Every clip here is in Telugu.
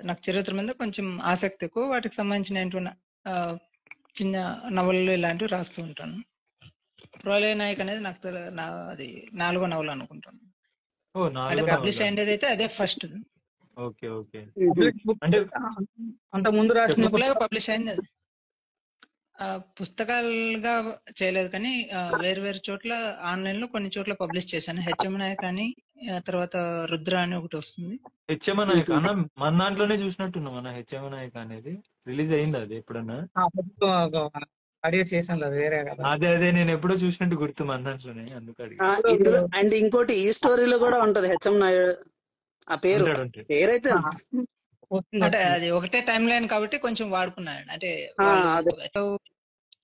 నాకు చరిత్ర మీద కొంచెం ఆసక్తి ఎక్కువ. వాటికి సంబంధించిన చిన్న నవలలు ఇలాంటివి రాస్తూ ఉంటాను. ప్రళయ నాయక్ అనేది అది 4వ నవల అనుకుంటాను. అంటే పబ్లిష్ అయ్యేది అయితే అదే ఫస్ట్. Okay okay. అంటే అంత ముందు రాసిన పబ్లిష్ అయింది అది. పుస్తకాలుగా చేయలేదు కానీ వేరు వేరు చోట్ల ఆన్లైన్ లో కొన్ని చోట్ల పబ్లిష్ చేశాను. హెచ్ఎం నాయక్ అని, తర్వాత రుద్ర అని ఒకటి వస్తుంది. హెచ్ఎం నాయక్ అన్న మన దాంట్లోనే చూసినట్టున్నా. మన హెచ్ఎం నాయక్ అనేది రిలీజ్ అయింది అది ఎప్పుడన్నా? చేశాను వేరే. అదే నేను ఎప్పుడో చూసినట్టు గుర్తు మన దాంట్లోనే, అందుకు అండ్ ఇంకోటి ఈ స్టోరీలో కూడా ఉంటది హెచ్ఎం నాయుడు ఆ పేరైతే. అంటే అది ఒకటే టైం లైన్ కాబట్టి కొంచెం వాడుకున్నాను, అంటే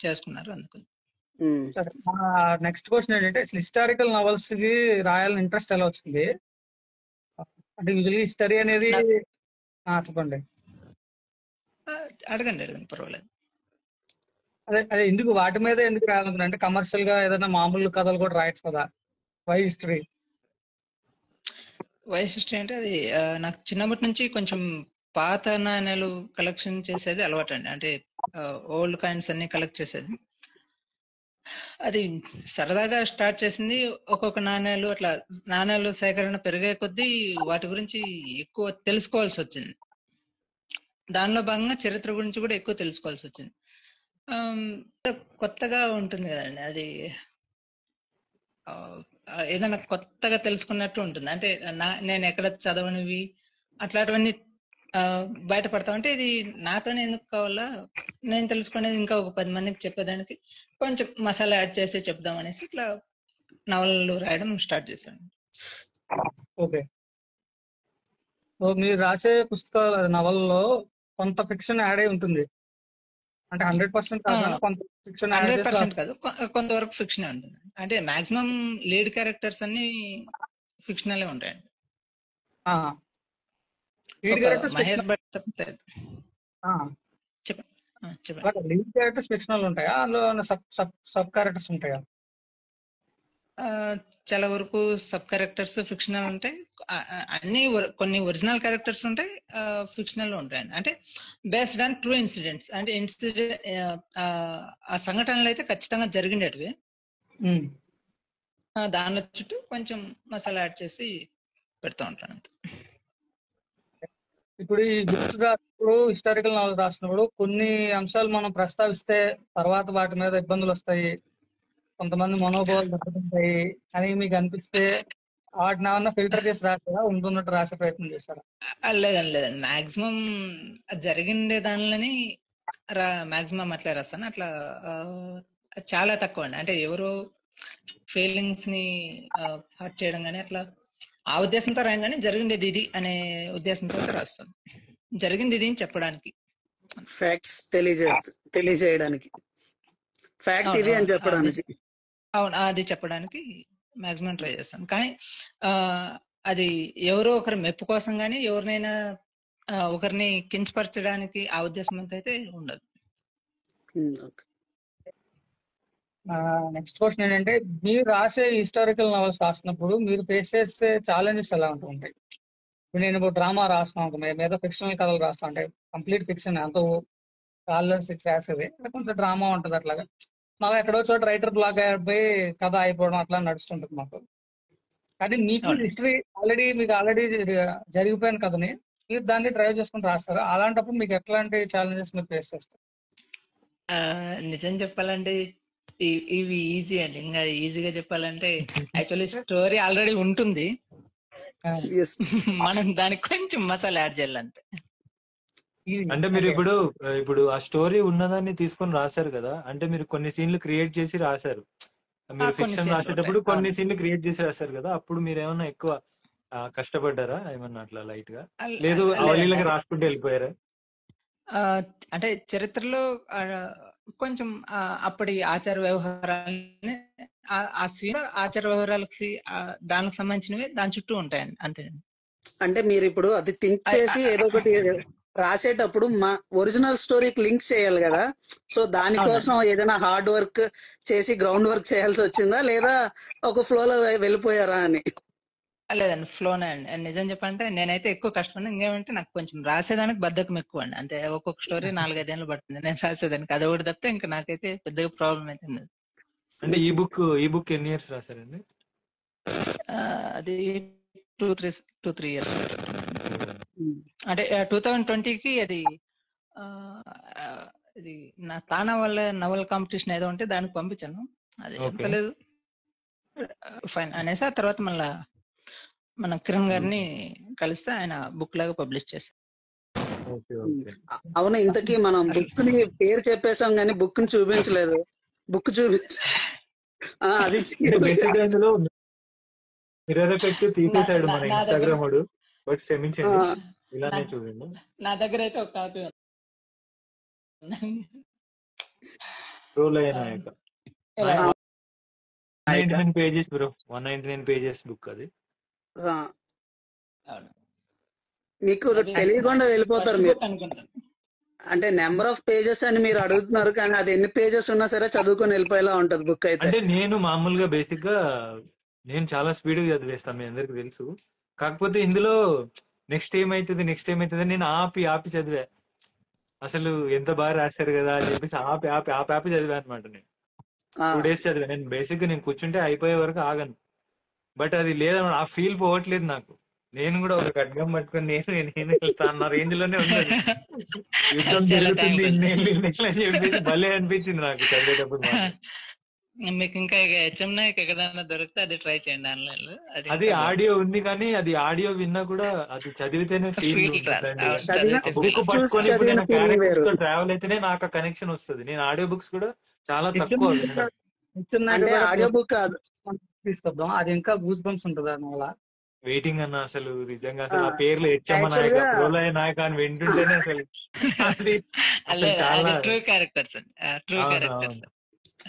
చేసుకున్నారు అందుకు. నెక్స్ట్ క్వశ్చన్ ఏంటంటే హిస్టారికల్ నవల్స్ కి రాయాలని ఇంట్రెస్ట్ ఎలా వచ్చింది? అంటే యూజువల్లీ హిస్టరీ అనేది చెప్పండి. అడగండి పర్వాలేదు. అదే ఎందుకు వాటి మీద ఎందుకు రాయాలనుకున్నా? అంటే కమర్షియల్ గా ఏదైనా మామూలు కథలు కూడా రాయొచ్చు కదా, వై హిస్టరీ? హిస్టరీ అంటే అది నాకు చిన్నప్పటి నుంచి కొంచెం పాత నాణ్యాలు కలెక్షన్ చేసేది అలవాటు అండి. అంటే ఓల్డ్ కాయిన్స్ అన్ని కలెక్ట్ చేసేది. అది సరదాగా స్టార్ట్ చేసింది. ఒక్కొక్క నాణ్యాలు సేకరణ పెరిగే కొద్దీ వాటి గురించి ఎక్కువ తెలుసుకోవాల్సి వచ్చింది. దానిలో భాగంగా చరిత్ర గురించి కూడా ఎక్కువ తెలుసుకోవాల్సి వచ్చింది. కొత్తగా ఉంటుంది కదండి అది, ఏదైనా కొత్తగా తెలుసుకున్నట్టు ఉంటుంది. అంటే నేను ఎక్కడ చదవనివి అట్లాంటివన్నీ బయటపడతామంటే ఇది నాతోనే ఎందుకు కావాలా, నేను తెలుసుకునేది ఇంకా ఒక 10 మందికి చెప్పేదానికి కొంచెం మసాలా యాడ్ చేసి చెప్దాం అనేసి ఇట్లా నవలలు రాయడం స్టార్ట్ చేశాను. ఓకే. మీరు రాసే పుస్తకాల నవల్లో కొంత ఫిక్షన్ యాడ్ అయి ఉంటుంది, అంటే 100% కాదు, కొంత ఫిక్షన్ 100% కాదు, కొంతవరకు ఫిక్షన్ ఉంటుంది. అంటే మాక్సిమం లీడ్ క్యారెక్టర్స్ అన్ని ఫిక్షనల్ ఉంటాయండి. మహేష్ భట్ చెప్పండి. లీడ్ క్యారెక్టర్స్ ఫిక్షనల్ ఉంటాయా, అందులో సబ్ క్యారెక్టర్స్ ఉంటాయా? చాలా వరకు సబ్ క్యారెక్టర్స్ ఫిక్షనల్ ఉంటాయి, కొన్ని ఒరిజినల్ క్యారెక్టర్స్ ఉంటాయి, ఫిక్షనల్ ఉంటాయండి. అంటే బేస్డ్ ఆన్ ట్రూ ఇన్సిడెంట్స్, అంటే ఆ సంఘటనలు అయితే ఖచ్చితంగా జరిగినవి, దానిలో చుట్టూ కొంచెం మసాలా యాడ్ చేసి పెడతా ఉంటాను అంతే. ఇప్పుడు ఈ బుక్స్ రాసినప్పుడు, హిస్టారికల్ నావెల్ రాసినప్పుడు కొన్ని అంశాలు మనం ప్రస్తావిస్తే తర్వాత వాటి మీద ఇబ్బందులు వస్తాయి, కొంతమంది మనోభావాలు దెబ్బతింటాయి అని మీకు అనిపిస్తే వాటిని ఏమన్నా ఫిల్టర్ చేసి రాసారా, ఉంటున్నట్టు రాసే ప్రయత్నం చేశారా? లేదండి మాక్సిమం జరిగిండే దానిలోని మాక్సిమం అట్లా రాస్తాను. అట్లా చాలా తక్కువ అండి. అంటే ఎవరో ఫీలింగ్స్ ని హర్ట్ చేయడం కానీ అట్లా ఆ ఉద్దేశంతో రాయను, కానీ జరిగిండేది ఇది అనే ఉద్దేశంతో రాస్తాను. జరిగింది ఇది అని చెప్పడానికి, ఫ్యాక్ట్స్ తెలియజేయడానికి, ఫ్యాక్ట్ ఇది అని చెప్పడానికి. అవును, అది చెప్పడానికి మాక్సిమం ట్రై చేస్తాను. కానీ అది ఎవరో ఒకరి మెప్పు కోసం కానీ ఎవరినైనా ఒకరిని కించపరచడానికి ఆ ఉద్దేశం అయితే ఉండదు. నెక్స్ట్ క్వశ్చన్ ఏంటంటే, మీరు రాసే హిస్టారికల్ నవల్స్ రాసినప్పుడు మీరు ఫేస్ చేసే ఛాలెంజెస్ ఎలా ఉంటుంటాయి? ఇప్పుడు నేను ఇప్పుడు డ్రామా రాస్తాను, మీద ఫిక్షనల్ కథలు రాస్తాను, అంటే కంప్లీట్ ఫిక్షన్, అంత కాళ్ళకి రాసేది కొంచెం డ్రామా ఉంటుంది. అట్లాగా మాకు ఎక్కడో చోట రైటర్ బ్లాక్ అయిపోయి కథ అయిపోవడం అట్లా నడుస్తుంటుంది మాకు. కానీ మీకు హిస్టరీ మీకు ఆల్రెడీ జరిగిపోయిన కథని మీరు దాన్ని డ్రైవ్ చేసుకుని రాస్తారు. అలాంటప్పుడు మీకు ఎట్లాంటి ఛాలెంజెస్ మీరు ఫేస్ చేస్తారు? నిజం చెప్పాలంటే ఇవి ఈజీ అండి. ఇంకా ఈజీగా చెప్పాలంటే యాక్చువల్లీ స్టోరీ ఆల్రెడీ ఉంటుంది, మనం దానికి కొంచెం మసాలా యాడ్ చేయాలంతే. అంటే మీరు ఇప్పుడు ఆ స్టోరీ ఉన్నదాన్ని తీసుకొని రాశారు కదా, అంటే మీరు కొన్ని సీన్లు క్రియేట్ చేసి రాశారు. మీరు ఫిక్షన్ రాసేటప్పుడు కొన్ని సీన్లు క్రియేట్ చేసి రాశారు కదా, అప్పుడు మీరు ఏమన్నా ఎక్కువ కష్టపడ్డారా ఏమన్నా అట్లా లైట్ గా? లేదు అవలీలగా రాసుకుంటూ వెళ్ళిపోయారా? అంటే చరిత్రలో కొంచెం అప్పటి ఆచార వ్యవహారాలని, ఆ సీన్ ఆచార వ్యవహారాలకి దానికి సంబంధించినవి దాని చుట్టూ ఉంటాయండి అంతే. అంటే మీరు ఇప్పుడు అది థింక్ చేసి ఏదో ఒకటి రాసేటప్పుడు మా ఒరిజినల్ స్టోరీకి లింక్ చేయాలి కదా, సో దానికోసం ఏదైనా హార్డ్ వర్క్ చేసి గ్రౌండ్ వర్క్ చేయాల్సి వచ్చిందా, లేదా ఒక ఫ్లోలో వెళ్ళిపోయారా అని? లేదండి ఫ్లోనే అండి. నిజం చెప్పంటే నేనైతే ఎక్కువ కష్టపడి ఇంకేమంటే నాకు కొంచెం రాసేదానికి బద్ధకం ఎక్కువ అండి. అంటే ఒక్కొక్క స్టోరీ 4-5 ఏళ్ళు పడుతుంది నేను రాసేదానికి. అది ఒకటి తప్పితే ఇంకా నాకైతే పెద్దగా ప్రాబ్లం అయితే ఉండదు. అంటే ఈ బుక్ ఎన్ని ఇయర్స్ రాశారండి? అది 2-3 ఇయర్స్ అంటే 2020కి అది ఇది నా తానా వాళ్ళ నవల్ కాంపిటీషన్ ఏదో ఉంటే దానికి పంపించాను. అది ఎంత లేదు ఫైన్ అనేసి ఆ తర్వాత మళ్ళా మన కిరణ్ గారిని కలిస్తే ఆయన బుక్ లాగా పబ్లిష్ చేశారు. అవును, ఇంతకీ మనం బుక్ ని పేరు చెప్పేసాం కానీ బుక్ ని చూపించలేదు. బుక్ అది మిర్రర్ ఎఫెక్ట్ తీసేసాడు మన ఇన్స్టాగ్రామ్ వాడు, బట్ క్షమించండి ఇలానే చూడండి. నా దగ్గర అయితే ఒక కాపీ ప్రోలయ నాయక 199 పేజెస్ బ్రో, 199 పేజెస్ బుక్ అది. మీకు తెలియకుండా వెళ్ళిపోతారు మీరు. అంటే నెంబర్ ఆఫ్ పేజెస్ అని మీరు అడుగుతున్నారు కానీ అది ఎన్ని పేజెస్ ఉన్నా సరే చదువుకొని వెళ్ళిపోయేలా ఉంటది బుక్ అయితే. అంటే నేను మామూలుగా బేసిక్ గా నేను చాలా స్పీడ్ గా చదివేస్తాను, మీ అందరికి తెలుసు. కాకపోతే ఇందులో నెక్స్ట్ ఏమైతుంది నేను ఆపి చదివా. అసలు ఎంత బాగా రాశారు కదా అని చెప్పేసి ఆపి చదివా అనమాట. నేను 2 days చదివా. నేను బేసిక్ గా నేను కూర్చుంటే అయిపోయే వరకు ఆగను. బట్ అది లేదన్న ఆ ఫీల్ పోవట్లేదు నాకు. నేను కూడా ఒక ఖడ్గం పట్టుకొని నేను వెళ్తా అన్న రేంజ్ లోనే ఉన్నది. యుద్ధం జరుగుతుంది అని చెప్పేసి భలే అనిపించింది నాకు చదివేటప్పుడు. మీకు ఇంకా హెచ్ఎం నాయక్ ఎక్కడైనా దొరికితే అది ట్రై చేయండి ఆన్లైన్ లో. అది ఆడియో ఉంది కానీ అది ఆడియో విన్నా కూడా అది చదివితేనే ఫీల్ బుక్ పట్టుకొని ట్రావెల్ అయితేనే నాకు కనెక్షన్ వస్తుంది. నేను ఆడియో బుక్స్ కూడా చాలా తక్కువ. ఆడియో బుక్ తీసుకొద్దాం, అది ఇంకా గూస్ బంప్స్ ఉంటుంది దానివల్ల. వెయిటింగ్ అన్న అసలు నిజంగా అసలు ఆ పేర్లు హెచ్ఎం నాయక ప్రోలయ నాయక అని వింటుంటేనే అసలు చాలా ట్రూ క్యారెక్టర్స్.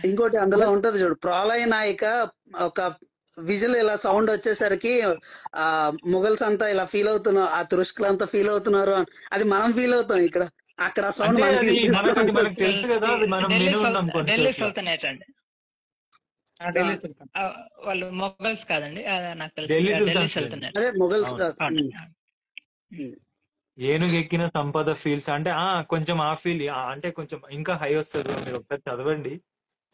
ఇంకోటి అందులో ఉంటది చూడు, ప్రోలయ నాయిక ఒక విజిల్ ఇలా సౌండ్ వచ్చేసరికి ఆ మొగల్స్ అంతా ఇలా ఫీల్ అవుతున్నారు, ఆ తురుష్కులు అంతా ఫీల్ అవుతున్నారు. అది మనం ఫీల్ అవుతాం ఇక్కడ. అక్కడ సౌండ్ మనకు తెలుసు కదా, ఢిల్లీ సుల్తానేట్ అండి. వాళ్ళు మొగల్స్ కాదండి, నాకు తెలుసు ఢిల్లీ సుల్తానేట్. అదే మొగల్స్. ఏనుగు ఎక్కిన సంపద ఫీల్స్ అంటే కొంచెం ఆ ఫీల్ అంటే కొంచెం ఇంకా హై వస్తుంది. మీరు ఒకసారి చదవండి,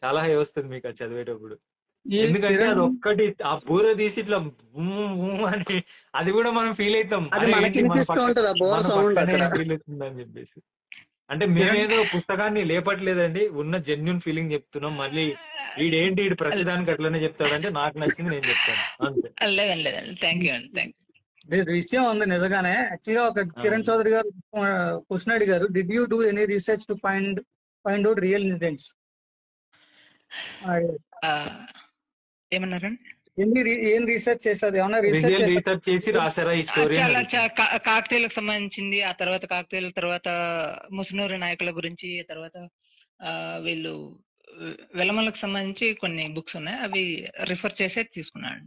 చాలా హై వస్తుంది మీకు అది చదివేటప్పుడు. ఎందుకంటే అది ఒక్కటి ఆ బూర తీసి ఇట్లా అని అది కూడా మనం ఫీల్ అవుతాం ఫీల్ అవుతుందని చెప్పేసి. అంటే మేమేదో పుస్తకాన్ని లేపట్లేదండి, ఉన్న జెన్యున్ ఫీలింగ్ చెప్తున్నాం. మళ్ళీ వీడేంటి వీడు ప్రతిదానికి అట్లనే చెప్తాడంటే నాకు నచ్చింది నేను చెప్తాను అంతే. విషయం ఉంది నిజంగానే. యాక్చువల్గా ఒక కిరణ్ చౌదరి గారు క్వశ్చన్ అడిగారు, did you do any research to find out real incidents? ఏమన్నారండి? ఏం రీసెర్చ్ చేసేది? ఏమన్నా రీసెర్చ్ చేసి రాసారా ఈ స్టోరీ? కాకతీయులకు సంబంధించింది, ఆ తర్వాత కాకతీయుల తర్వాత ముసునూరు నాయకుల గురించి, తర్వాత వీళ్ళు వెలమలకు సంబంధించి కొన్ని బుక్స్ ఉన్నాయి, అవి రిఫర్ చేసే తీసుకున్నాను.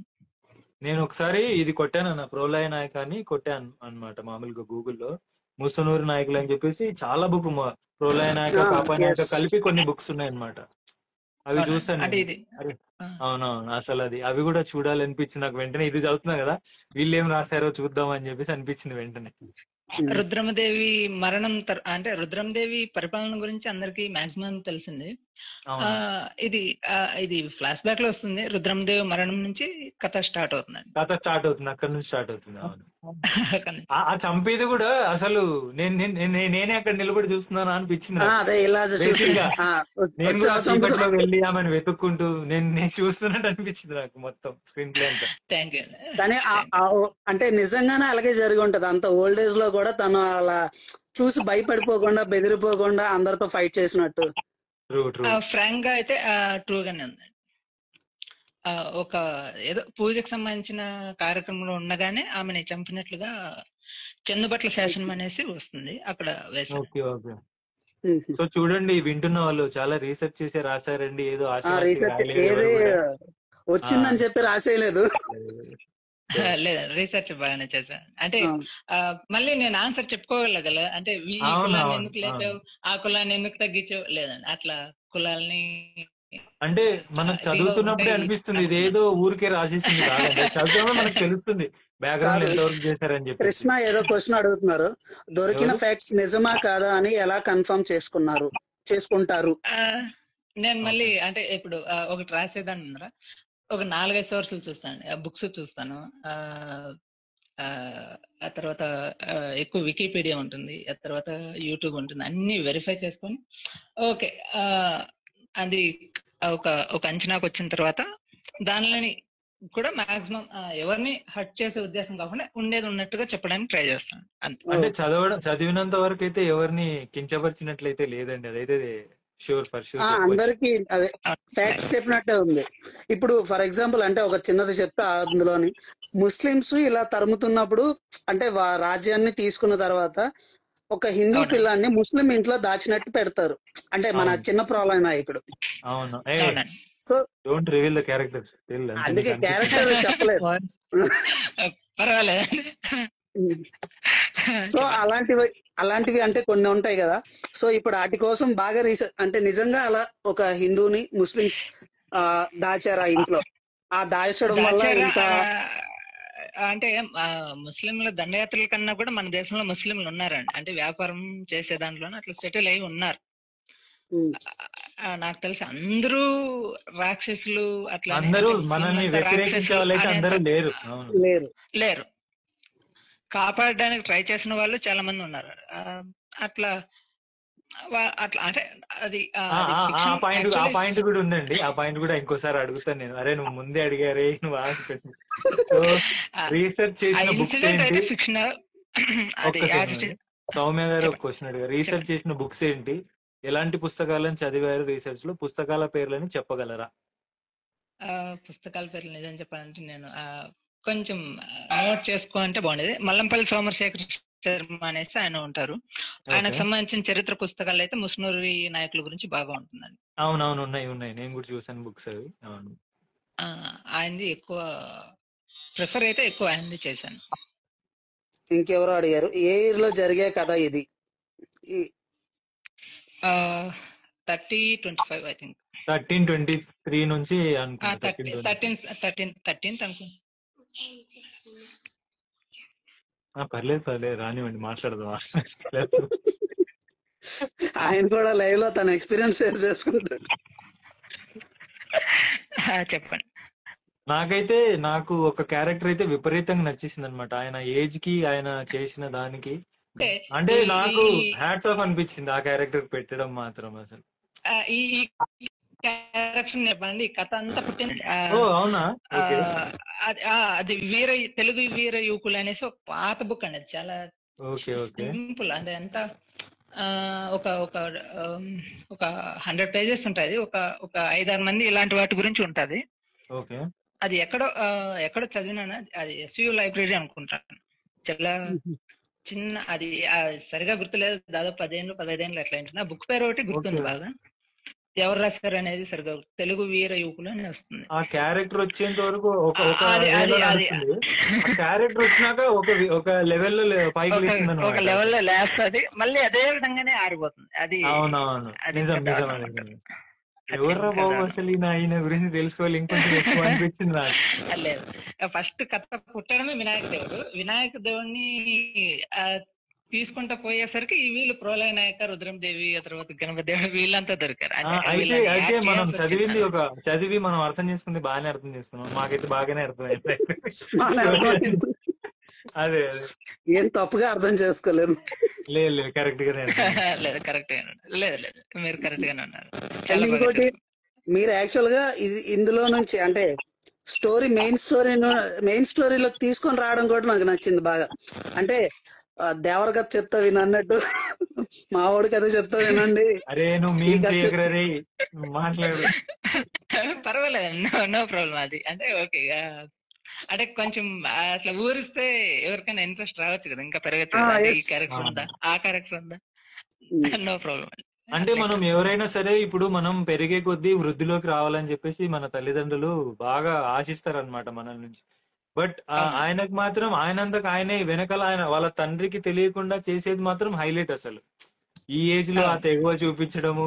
నేను ఒకసారి ఇది కొట్టాను అన్న, ప్రోలయ నాయక అని కొట్టాను అనమాట మామూలుగా గూగుల్లో. ముసునూరు నాయకులు అని చెప్పేసి చాలా బుక్, ప్రోలయ నాయక పాప నాయక కలిపి కొన్ని బుక్స్ ఉన్నాయి అనమాట. అవి చూసాను. అవునవును, అసలు అవి కూడా చూడాలనిపించింది నాకు. వెంటనే ఇది చదువుతున్నా కదా, వీళ్ళు ఏం రాశారో చూద్దాం అని చెప్పేసి అనిపించింది వెంటనే. రుద్రమదేవి మరణం అంటే రుద్రమదేవి పరిపాలన గురించి అందరికి మాక్సిమం తెలిసింది. ఇది ఫ్లాష్ బ్యాక్ లో వస్తుంది. రుద్రమదేవి మరణం నుంచి కథ స్టార్ట్ అవుతుంది. అక్కడ నుంచి స్టార్ట్ అవుతుంది. ఆ చంపేది కూడా అసలు నేనే అక్కడ నిలబడి చూస్తున్నాను అనిపించింది. నేను కూడా చీకట్లో వెళ్ళి ఆమెను వెతుక్కుంటూ నేను చూస్తున్నట్టు అనిపించింది నాకు మొత్తం స్క్రీన్ ప్లే అంతా. కానీ అంటే నిజంగానే అలాగే జరిగి ఉంటది. అంత ఓల్డ్ ఏజ్ లో కూడా తను అలా చూసి భయపడిపోకుండా బెదిరిపోకుండా అందరితో ఫైట్ చేసినట్టు. ఫ్రాంక్ గా అయితే ట్రూగానే ఉందండి. ఒక ఏదో పూజకు సంబంధించిన కార్యక్రమంలో ఉండగానే ఆమెని చంపినట్లుగా చందుబట్ల శాసనం అనేసి వస్తుంది అక్కడ వేశారు. సో చూడండి, వింటున్న వాళ్ళు చాలా రీసెర్చ్ చేసి రాశారండి. ఏదో వచ్చిందని చెప్పి రాసేయలేదు. లేదా రీసెర్చ్ బాగానే చేశాను. అంటే మళ్ళీ నేను ఆన్సర్ చెప్పుకోగలగల, అంటే ఈ కులాన్ని ఎందుకు లేపావు, ఆ కులాన్ని ఎందుకు తగ్గించావు, లేదండి. అట్లా కులాల్ని అంటే మనకు ఇదిగా చదువుతున్నప్పుడే ఉంటాయి అనిపిస్తుంది అనుకున్నాను. ఇదేదో ఊరికే రాసేసింది కాదండి, చదువుతున్నప్పుడు మనకు తెలుస్తుంది బ్యాక్గ్రౌండ్ కాదు, ఎంతవరకు చేశారని చెప్పేసి. కృష్ణ ఏదో క్వశ్చన్ అడుగుతున్నారు. దొరికిన ఎవరు? ఫ్యాక్ట్స్ నిజమా కాదా అని ఎలా కన్ఫర్మ్ చేసుకుంటారు? ఆ, నేను మళ్ళీ ఓకే. అంటే ఇప్పుడు ఒకటి రాసేదాన్ని ఉన్నారా, ఒక 4-5 సోర్సులు చూస్తాను, బుక్స్ చూస్తాను, ఆ ఆ ఆ తర్వాత ఎక్కువ వికీపీడియా ఉంటుంది, ఆ తర్వాత యూట్యూబ్ ఉంటుంది, అన్ని వెరిఫై చేసుకొని ఓకే అది ఒక ఒక అంచనాకు వచ్చిన తర్వాత దానిలోని కూడా మాక్సిమం ఎవరిని హర్ట్ చేసే ఉద్దేశం కాకుండా ఉండేది ఉన్నట్టుగా చెప్పడానికి ట్రై చేస్తాను అంతే. అంటే ఓకే. చదివినంత వరకు అయితే ఎవరిని కించపరిచినట్లయితే లేదండి, అదైతే షూర్ ఫర్ షూర్ చెప్పవచ్చు. అందరికి అదే ఫ్యాక్ట్స్ చెప్పినట్టే ఉంది. ఇప్పుడు ఫర్ ఎగ్జాంపుల్ అంటే ఒక చిన్నది చెప్తే అందులోని ముస్లిమ్స్ ఇలా తరుముతున్నప్పుడు అంటే రాజ్యాన్ని తీసుకున్న తర్వాత ఒక హిందూ అవునండి, పిల్లాన్ని ముస్లిం ఇంట్లో దాచినట్టు పెడతారు. అంటే మన అవును చిన్న ప్రాబ్లం నాయకుడు. అవును. అవునండి. So don't reveal the characters అంతే అందుకే నీకు క్యారెక్టర్ అనిపించింది. చెప్పలేదు. పర్వాలేదు. సో చెప్పండి. అలాంటివి అంటే కొన్ని ఉంటాయి కదా. సో ఇప్పుడు వాటి కోసం బాగా రీసెర్చ్ అంటే నిజంగా అలా ఒక హిందూని ముస్లిమ్స్ దాచారు ఆ ఇంట్లో. ఆ దాచడం వల్ల దాచారా ఇంత అంటే ముస్లింల దండయాత్రల కన్నా కూడా మన దేశంలో ముస్లింలు ఉన్నారండి, అంటే వ్యాపారం చేసే దాంట్లోనే అట్లా సెటిల్ అయి ఉన్నారు. ఉమ్, నాకు తెలిసి అందరూ రాక్షసులు అట్లానే అందరూ అంటే మనల్ని ముస్లింలంతా వ్యతిరేకించే రాక్షసులు వాళ్ళైతే అనే అందరూ లేరు. అవును లేరు. లేరు. కాపాడడానికి ట్రై చేసిన వాళ్ళు చాలా మంది ఉన్నారు. అట్లా అట్లా అంటే అది అది ఆ ఫిక్షన్ పాయింట్ యాక్చువల్లీ. కూడా ఉందండి. ఆ పాయింట్ కూడా ఇంకోసారి అడుగుతాను నేను. అరే నువ్వు ముందే అడిగారే నువ్వు ఆగుతుంది. సో రీసెర్చ్ ఆ చేసిన బుక్స్ ఇన్సిడెంట్ ఏంటి? అయితే ఫిక్షన్. అది ఒక్క యాజ్ సెకండ్ ఇట్ అండి. ఇస్. సౌమ్య గారు ఒక చెప్పండి క్వశ్చన్ అడిగారు. రీసెర్చ్ చెప్పండి. చేసిన బుక్స్ ఏంటి, ఎలాంటి పుస్తకాలను చదివారు, రీసెర్చ్ లో పుస్తకాల పేర్లని చెప్పగలరా? పుస్తకాల పేర్లు నిజం చెప్పాలంటే నేను కొంచెం నోట్ చేసుకోవాలంటే బాగుండేది. మల్లంపల్లి సోమశేఖర్ శర్మ అనేసి ఆయన ఉంటారు. ఆయనకు ఓకే. సంబంధించిన చరిత్ర పుస్తకాలు అయితే ముస్నూరి నాయకుల గురించి బాగా ఉంటుందండి. అవునవును, ఉన్నాయి నేను కూడా చూసాను బుక్స్ అవి. అవును. ఆయనది ఎక్కువ ప్రిఫర్ అయితే ఎక్కువ ఆయనది చేశాను. ఇంకెవరో అడిగారు ఏ ఇయర్ లో జరిగే కథ ఇది? 3025 ఐ థింక్. 1323 నుంచి అనుకుంటా. 13th అనుకుంటా. పర్లేదు రానివ్వండి, మాట్లాడదాం. ఆయన కూడా లైవ్ లో తన ఎక్స్పీరియన్స్ షేర్ చేసుకుంటాడు. చెప్పండి. నాకు ఒక క్యారెక్టర్ అయితే విపరీతంగా నచ్చేసింది అనమాట. ఆయన ఏజ్ కి ఆయన చేసిన దానికి అంటే నాకు హ్యాట్స్ ఆఫ్ అనిపించింది ఆ క్యారెక్టర్ పెట్టడం మాత్రం అసలు. ఈ క్యారెక్టర్ చెప్పండి, కథ అంతా పుట్టింది. అవునా? అది తెలుగు వీర యువకులు అనేసి ఒక పాత బుక్ అండి. అది చాలా సింపుల్. అది ఎంత ఒక ఒక ఒక 100 pages ఉంటుంది. ఒక 5-6 మంది ఇలాంటి వాటి గురించి ఉంటది. అది ఎక్కడో చదివినాను. అది ఎస్యు లైబ్రరీ అనుకుంటాను. చాలా చిన్న, అది సరిగా గుర్తులేదు. దాదాపు 10-15 ఏళ్ళు అట్లా ఉంటుంది. ఆ బుక్ పేరు ఒకటి గుర్తుంది బాగా. ఎవరు రాశారు అనేది సరిగా తెలుగు వీర యువకులు అని వస్తుంది. ఆ క్యారెక్టర్ వచ్చేంత వరకు క్యారెక్టర్ వచ్చినాక ఒక లెవెల్లో పైకి లేస్తుంది, ఒక లెవెల్లో లేస్తుంది, మళ్ళీ అదే విధంగానే ఆరిపోతుంది. అది అవునవును, నిజం. ఎవర్రా బాబు అసలు ఈయన గురించి తెలుసుకోవాలి ఇంకొంచెం ఎక్కువ అనిపించింది నాకు. లేదు, ఫస్ట్ కథ పుట్టడమే వినాయక దేవుడు. వినాయక దేవుడిని తీసుకుంటా పోయేసరికి వీళ్ళు ప్రోలయ నాయక, రుద్రందేవి, ఆ తర్వాత గణపతి దేవుడు, వీళ్ళంతా దొరికారు. అయితే మనం చదివి మనం అర్థం చేసుకుంది బాగానే అర్థం చేసుకున్నాం. మాకైతే బాగానే అర్థమైంది. అదే ఏం తప్పుగా అర్థం చేసుకోలేదు. లేదు కరెక్ట్ గానే లేదు కరెక్ట్ గానే లేదు మీరు కరెక్ట్ గానే ఉన్నారు. ఇంకోటి, మీరు యాక్చువల్ గా ఇందులో నుంచి అంటే మెయిన్ స్టోరీలో తీసుకొని రావడం కూడా నాకు నచ్చింది బాగా. అంటే దేవర కథ చెప్తా వినన్నట్టు మా వాడి కథ చెప్తా వినండి. అరే నువ్వు మాట్లాడు, పర్వాలేదు, నో ప్రాబ్లం. అది అంటే ఓకే, అంటే కొంచెం అట్లా ఊరిస్తే ఎవరికైనా ఇంట్రెస్ట్ రావచ్చు కదా, ఇంకా పెరగచ్చు కదా. ఈ క్యారెక్టర్ ఉందా, ఆ క్యారెక్టర్ ఉందా, నో ప్రాబ్లం. అంటే మనం ఎవరైనా సరే ఇప్పుడు మనం పెరిగే కొద్దీ వృద్ధిలోకి రావాలని చెప్పేసి మన తల్లిదండ్రులు బాగా ఆశిస్తారనమాట మన నుంచి. బట్ ఆయనకు మాత్రం ఆయనంతకు ఆయనే వెనకాల ఆయన వాళ్ళ తండ్రికి తెలియకుండా చేసేది మాత్రం హైలైట్ అసలు. ఈ ఏజ్ లో ఆ అవును తెగువ చూపించడము,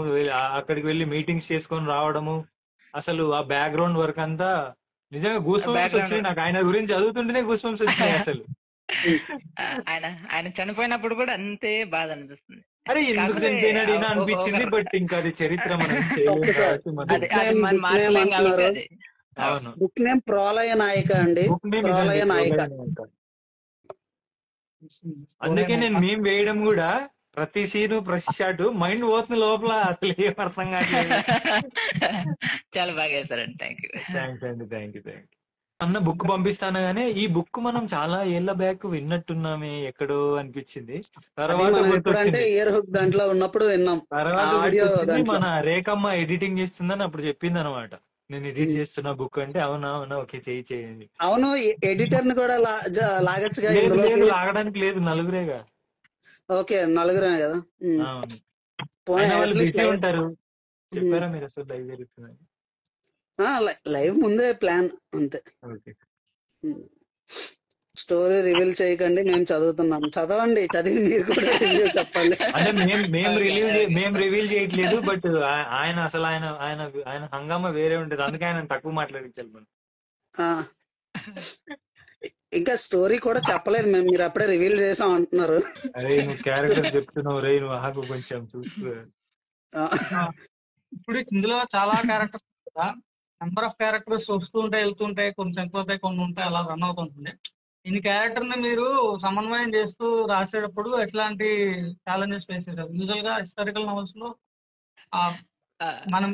అక్కడికి వెళ్ళి మీటింగ్స్ చేసుకొని రావడము, అసలు ఆ బ్యాక్గ్రౌండ్ వర్క్ అంతా నిజంగా గూస్ బంప్స్ బ్యాక్గ్రౌండ్ వచ్చినాయి. నాకు ఆయన గురించి చదువుతుంటేనే గూస్ బంప్స్ వచ్చినాయి అసలు. ఆయన ఆయన చనిపోయినప్పుడు కూడా అంతే బాధ అనిపిస్తుంది. అరే ఎందుకు కాకపోతే చనిపోయినాడు ఈయన ఒక అనిపించింది. బట్ ఇంకా అది చరిత్ర, మనం ఏం చేయలేము ఓకే సార్, కాబట్టి మనం అది బుక్ అది నేమ్ మనం మార్చలేం కాబట్టి అంటున్నారు. అది. అవును. బుక్ నేమ్ ప్రోలయ నాయిక అండి. బుక్ నేమ్ ఇదండి, ప్రోలయ నాయిక. ప్రోలయ నాయిక. అందుకే నేను మేము వేయడం కూడా ప్రతి సీను ప్రతి షాట్ మైండ్ పోతుంది లోపల, అసలు ఏం అర్థం కావట్లేదు. చాలా బాగా వేశారండి. Thank you. థ్యాంక్స్ అండి, థ్యాంక్ యూ. అన్న బుక్ పంపిస్తాను గానీ ఈ బుక్ మనం చాలా ఏళ్ల బ్యాక్ విన్నట్టున్నామే ఎక్కడో అనిపించింది. అది తర్వాత మనం ఎప్పుడంటే గుర్తొచ్చింది, ఇయర్ హుక్ దాంట్లో ఉన్నప్పుడు విన్నాం ఆ తర్వాత ఆడియో గుర్తొచ్చింది దాంట్లో. మన రేఖమ్మ ఎడిటింగ్ చేస్తుందని అప్పుడు చెప్పింది అనమాట. నేను ఎడిట్ చేస్తున్నా బుక్ అంటే, అవునా అవునా ఓకే చేయండి. అవును, ఎడిటర్ ని కూడా లాగచ్చుగా లేదు ఇందులోకి. లేదు, లాగడానికి లేదు, నలుగురేగా. ఓకే, నలుగురే కదా. అవును, పోనీ అయినా వాళ్ళు అట్లీస్ట్ బిజీ లైవ్. ఉంటారు. చెప్పారా మీరు అసలు లైవ్ జరుగుతుందని? లైవ్ ముందే ప్లాన్ అంతే. ఓకే. స్టోరీ రివీల్ చేయకండి, మేము చదువుతున్నాం. చదవండి, చదివి మీరు కూడా రివ్యూ చెప్పండి. అంటే మేము ఓకే. రివీల్ చేయట్లేదు. బట్ ఆయన అసలు ఆయన హంగామా వేరే ఉండేది, అందుకే ఆయన తక్కువ మాట్లాడించాలి మనం. ఆ, ఇంకా స్టోరీ కూడా చెప్పలేదు మేము, మీరు అప్పుడే రివీల్ చేసాం అంటున్నారు. అరే నువ్వు క్యారెక్టర్ చెప్తున్నావు రే, నువ్వు ఆకు కొంచెం చూసుకో. ఆ, ఇప్పుడు ఇందులో చాలా క్యారెక్టర్స్ కదా, నెంబర్ ఆఫ్ క్యారెక్టర్స్ వస్తూ ఉంటాయి, వెళ్తుంటాయి, కొన్ని చనిపోతాయి, కొన్ని ఉంటాయి, అలా రన్ అవుతుంటుంది. ఇన్ని క్యారెక్టర్ ని మీరు సమన్వయం చేస్తూ రాసేటప్పుడు ఎట్లాంటి ఛాలెంజెస్ ఫేస్ చేశారు? యూజువల్ గా హిస్టారికల్ నవల్స్ లో ఆ ఆ, మనం